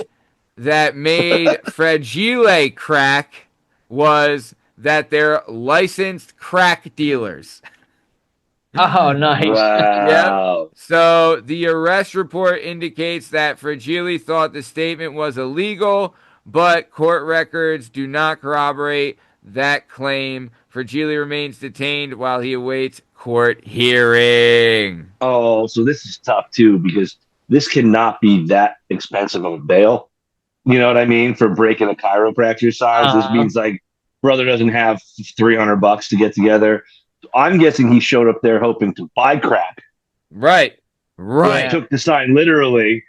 [SPEAKER 1] that made Fragile crack was that they're licensed crack dealers.
[SPEAKER 2] Oh, nice.
[SPEAKER 3] Wow.
[SPEAKER 1] Yep. So the arrest report indicates that Fragile thought the statement was illegal, but court records do not corroborate that claim. Fragile remains detained while he awaits court hearing.
[SPEAKER 3] Oh, so this is tough too because this cannot be that expensive of a bail. You know what I mean? For breaking a chiropractor signs. This means like brother doesn't have $300 to get together. I'm guessing he showed up there hoping to buy crack.
[SPEAKER 1] Right.
[SPEAKER 2] Yeah.
[SPEAKER 3] Took the sign literally.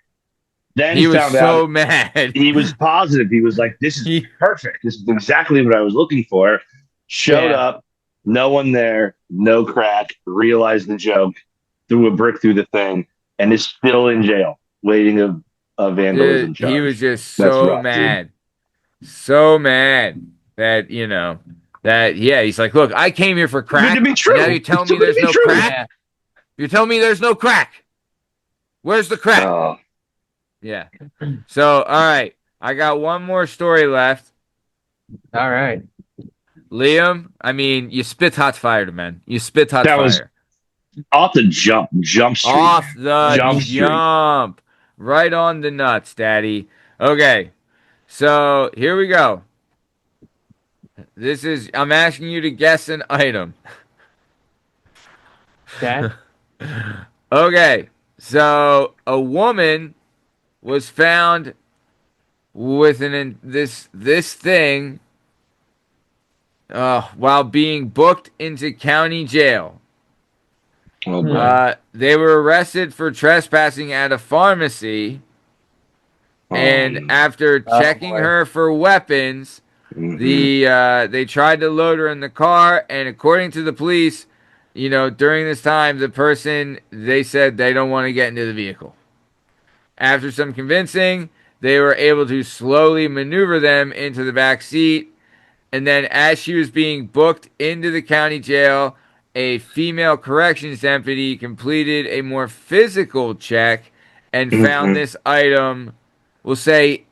[SPEAKER 3] Then
[SPEAKER 1] He was
[SPEAKER 3] found
[SPEAKER 1] so
[SPEAKER 3] out
[SPEAKER 1] mad.
[SPEAKER 3] he was positive. He was like, "This is perfect. This is exactly what I was looking for." Showed up, no one there, no crack. Realized the joke, threw a brick through the thing, and is still in jail waiting a vandalism charge.
[SPEAKER 1] He was just
[SPEAKER 3] That's
[SPEAKER 1] so
[SPEAKER 3] rough,
[SPEAKER 1] mad. So mad that, he's like, "Look, I came here for crack.
[SPEAKER 3] Good to be true.
[SPEAKER 1] Now you tell
[SPEAKER 3] It's
[SPEAKER 1] me
[SPEAKER 3] too good
[SPEAKER 1] there's
[SPEAKER 3] to be
[SPEAKER 1] no
[SPEAKER 3] true."
[SPEAKER 1] crack?
[SPEAKER 2] Yeah.
[SPEAKER 1] You're telling me there's no crack. Where's the crack?
[SPEAKER 3] Oh,
[SPEAKER 1] Yeah. So, all right. I got one more story left.
[SPEAKER 2] All right.
[SPEAKER 1] Liam, I mean, you spit hot fire, man. You spit hot
[SPEAKER 3] That
[SPEAKER 1] fire.
[SPEAKER 3] was off the jump street.
[SPEAKER 1] Off the
[SPEAKER 3] Jump street.
[SPEAKER 1] jump. Right on the nuts, Daddy. Okay. So, here we go. I'm asking you to guess an item.
[SPEAKER 2] Okay.
[SPEAKER 1] Okay. So, a woman was found with this thing while being booked into county jail.
[SPEAKER 3] Oh, boy.
[SPEAKER 1] They were arrested for trespassing at a pharmacy, and after checking her for weapons, they tried to load her in the car. And according to the police, during this time, the person, they said they don't want to get into the vehicle. After some convincing, they were able to slowly maneuver them into the back seat. And then as she was being booked into the county jail, a female corrections deputy completed a more physical check and found this item, we'll say,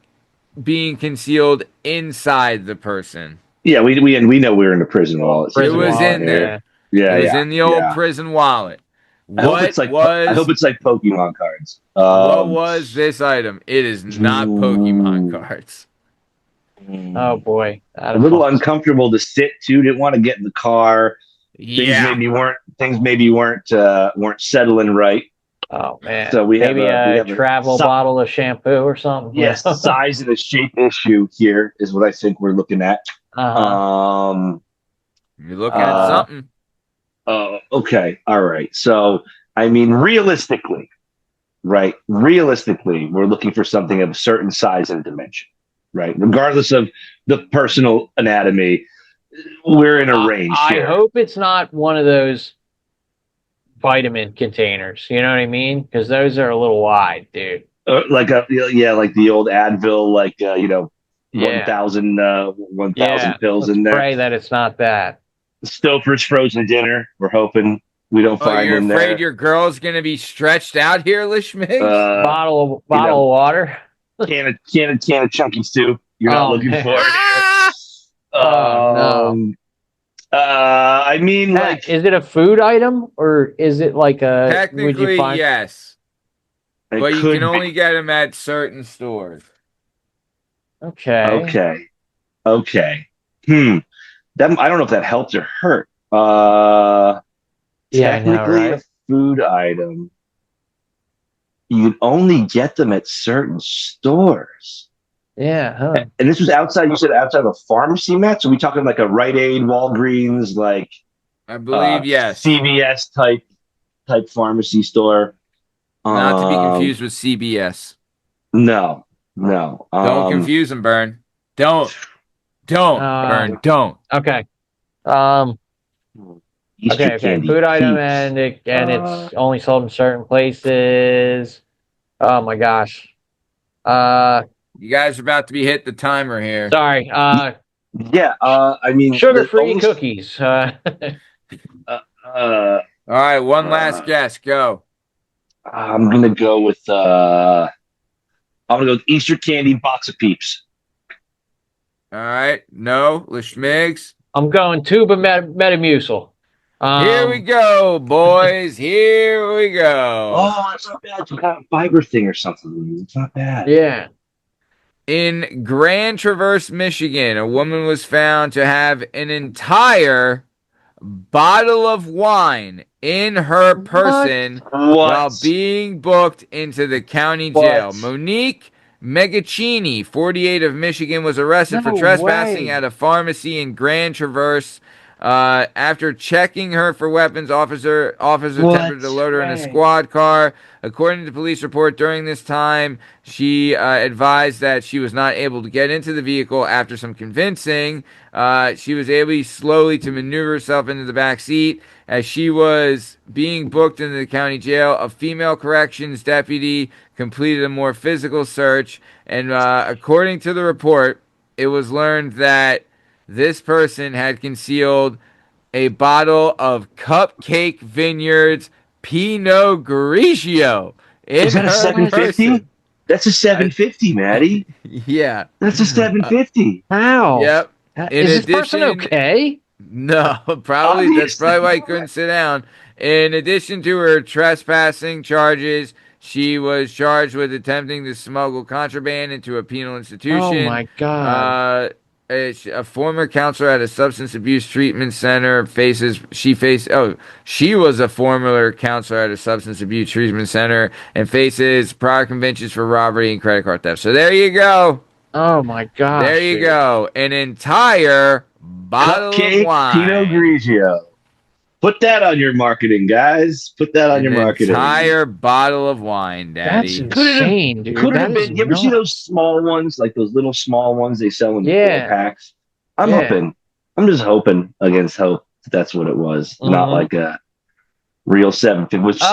[SPEAKER 1] being concealed inside the person.
[SPEAKER 3] Yeah, we know we were in a prison wallet.
[SPEAKER 1] It was in there.
[SPEAKER 3] Yeah,
[SPEAKER 1] It was in the old prison wallet.
[SPEAKER 3] I hope it's like Pokemon cards.
[SPEAKER 1] What was this item? It is not Pokemon cards.
[SPEAKER 2] Oh boy.
[SPEAKER 3] A little uncomfortable to sit too. Didn't want to get in the car.
[SPEAKER 1] Yeah.
[SPEAKER 3] Things maybe weren't settling right.
[SPEAKER 2] Oh man.
[SPEAKER 3] So we
[SPEAKER 2] maybe
[SPEAKER 3] have
[SPEAKER 2] a travel bottle of shampoo or something.
[SPEAKER 3] Yes, the size and the shape issue here is what I think we're looking at.
[SPEAKER 1] You're looking at something.
[SPEAKER 3] Okay. All right. So, I mean, realistically, we're looking for something of a certain size and dimension, right? Regardless of the personal anatomy, we're in a range here.
[SPEAKER 2] I hope it's not one of those vitamin containers. You know what I mean? Because those are a little wide, dude.
[SPEAKER 3] Like the old Advil, 1,000 pills in there.
[SPEAKER 2] Pray that it's not that.
[SPEAKER 3] Stouffer's frozen dinner. We're hoping we don't find in there.
[SPEAKER 1] You're afraid your girl's gonna be stretched out here, Lishmig?
[SPEAKER 2] Bottle of water.
[SPEAKER 3] Can of chunky stew. You're not looking for it.
[SPEAKER 2] No.
[SPEAKER 3] I mean,
[SPEAKER 2] is it a food item or is it like a?
[SPEAKER 1] Technically, yes, but you can only get them at certain stores.
[SPEAKER 2] Okay.
[SPEAKER 3] I don't know if that helped or hurt. Technically, a food item. You only get them at certain stores.
[SPEAKER 2] Yeah. Huh.
[SPEAKER 3] And this was outside. You said outside of a pharmacy, Matt. So we talking like a Rite Aid, Walgreens, like
[SPEAKER 1] I believe yes.
[SPEAKER 3] CVS type pharmacy store.
[SPEAKER 1] Not to be confused with CBS.
[SPEAKER 3] No.
[SPEAKER 1] Don't confuse them, Burn. Don't, Burn. Don't.
[SPEAKER 2] Okay.
[SPEAKER 3] Easter
[SPEAKER 2] Okay.
[SPEAKER 3] candy.
[SPEAKER 2] Food item,
[SPEAKER 3] Peeps.
[SPEAKER 2] and it's only sold in certain places. Oh my gosh.
[SPEAKER 1] You guys are about to be hit the timer here.
[SPEAKER 2] Sorry.
[SPEAKER 3] Yeah. I mean,
[SPEAKER 2] Sugar-free cookies.
[SPEAKER 3] All
[SPEAKER 1] right, one last guess. Go.
[SPEAKER 3] I'm gonna go with Easter candy box of Peeps.
[SPEAKER 1] All right, no, Lishmigs.
[SPEAKER 2] I'm going tuba Metamucil.
[SPEAKER 1] Here we go, boys. Here we go.
[SPEAKER 3] Oh, it's not bad. It's got a fiber thing or something. It's not bad.
[SPEAKER 2] Yeah.
[SPEAKER 1] In Grand Traverse, Michigan, a woman was found to have an entire bottle of wine in her person while being booked into the county jail. Monique Megaccini, 48 of Michigan, was arrested for trespassing at a pharmacy in Grand Traverse. After checking her for weapons, officer attempted to load her in a squad car. According to police report, during this time, she advised that she was not able to get into the vehicle. After some convincing, she was able slowly to maneuver herself into the back seat. As she was being booked into the county jail, a female corrections deputy completed a more physical search, and according to the report, it was learned that this person had concealed a bottle of Cupcake Vineyards Pinot Grigio.
[SPEAKER 3] Is that a 750? That's a 750, Maddie.
[SPEAKER 1] Yeah.
[SPEAKER 3] That's a 750.
[SPEAKER 2] How?
[SPEAKER 1] Yep.
[SPEAKER 2] Is this person okay?
[SPEAKER 1] No, probably. That's probably why he couldn't sit down. In addition to her trespassing charges, she was charged with attempting to smuggle contraband into a penal institution.
[SPEAKER 2] Oh my God.
[SPEAKER 1] A former counselor at a substance abuse treatment center she was a former counselor at a substance abuse treatment center and faces prior convictions for robbery and credit card theft. So there you go.
[SPEAKER 2] Oh my God.
[SPEAKER 1] There you go. An entire bottle of wine.
[SPEAKER 3] Pinot Grigio. Put that on your marketing, guys. Put that on your marketing.
[SPEAKER 1] An entire bottle of wine, Daddy.
[SPEAKER 2] That's insane, dude.
[SPEAKER 3] Could have been. You ever see those small ones, like those little small ones they sell in packs? I'm hoping. I'm just hoping against hope that's what it was, not like a real 750.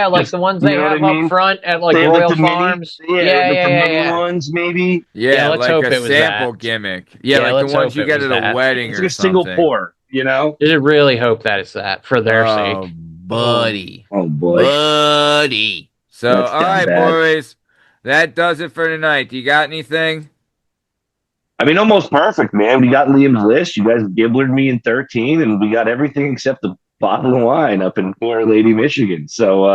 [SPEAKER 2] Like the ones they have up front at like Royal Farms.
[SPEAKER 3] The mini ones, maybe.
[SPEAKER 1] Yeah,
[SPEAKER 2] let's
[SPEAKER 1] like
[SPEAKER 2] hope
[SPEAKER 1] a
[SPEAKER 2] it was
[SPEAKER 1] sample gimmick. Yeah, like the ones you get at a wedding
[SPEAKER 3] it's
[SPEAKER 1] or
[SPEAKER 3] like
[SPEAKER 1] something.
[SPEAKER 3] a single pour. You know,
[SPEAKER 2] I really hope that it's that for their sake.
[SPEAKER 1] Buddy.
[SPEAKER 3] Oh boy.
[SPEAKER 1] Buddy. So, all right, boys. That does it for tonight. Do you got anything?
[SPEAKER 3] I mean, almost perfect, man. We got Liam's list. You guys gibblered me in 13, and we got everything except the bottle of wine up in Poor Lady, Michigan. So,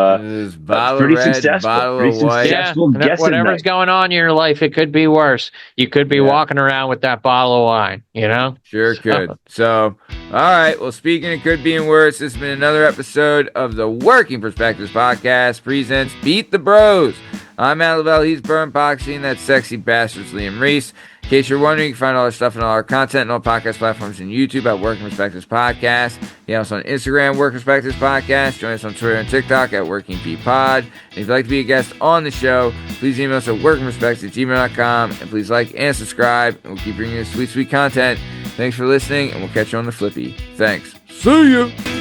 [SPEAKER 1] pretty successful. Pretty
[SPEAKER 3] successful.
[SPEAKER 2] Whatever's going on in your life, it could be worse. You could be walking around with that bottle of wine, you know?
[SPEAKER 1] Sure could. So, all right. Well, speaking of could being worse, this has been another episode of the Working Perspectives Podcast presents Beat the Bros. I'm Matt Lavelle. He's Burn Poxy, and that's sexy bastards Liam Reese. In case you're wondering, you can find all our stuff and all our content on all podcast platforms and YouTube at Working Perspectives Podcast. You have us on Instagram, Working Perspectives Podcast. Join us on Twitter and TikTok at Working P Pod. And if you'd like to be a guest on the show, please email us at workingperspectives@gmail.com. And please like and subscribe, and we'll keep bringing you sweet, sweet content. Thanks for listening, and we'll catch you on the flippy. Thanks. See ya!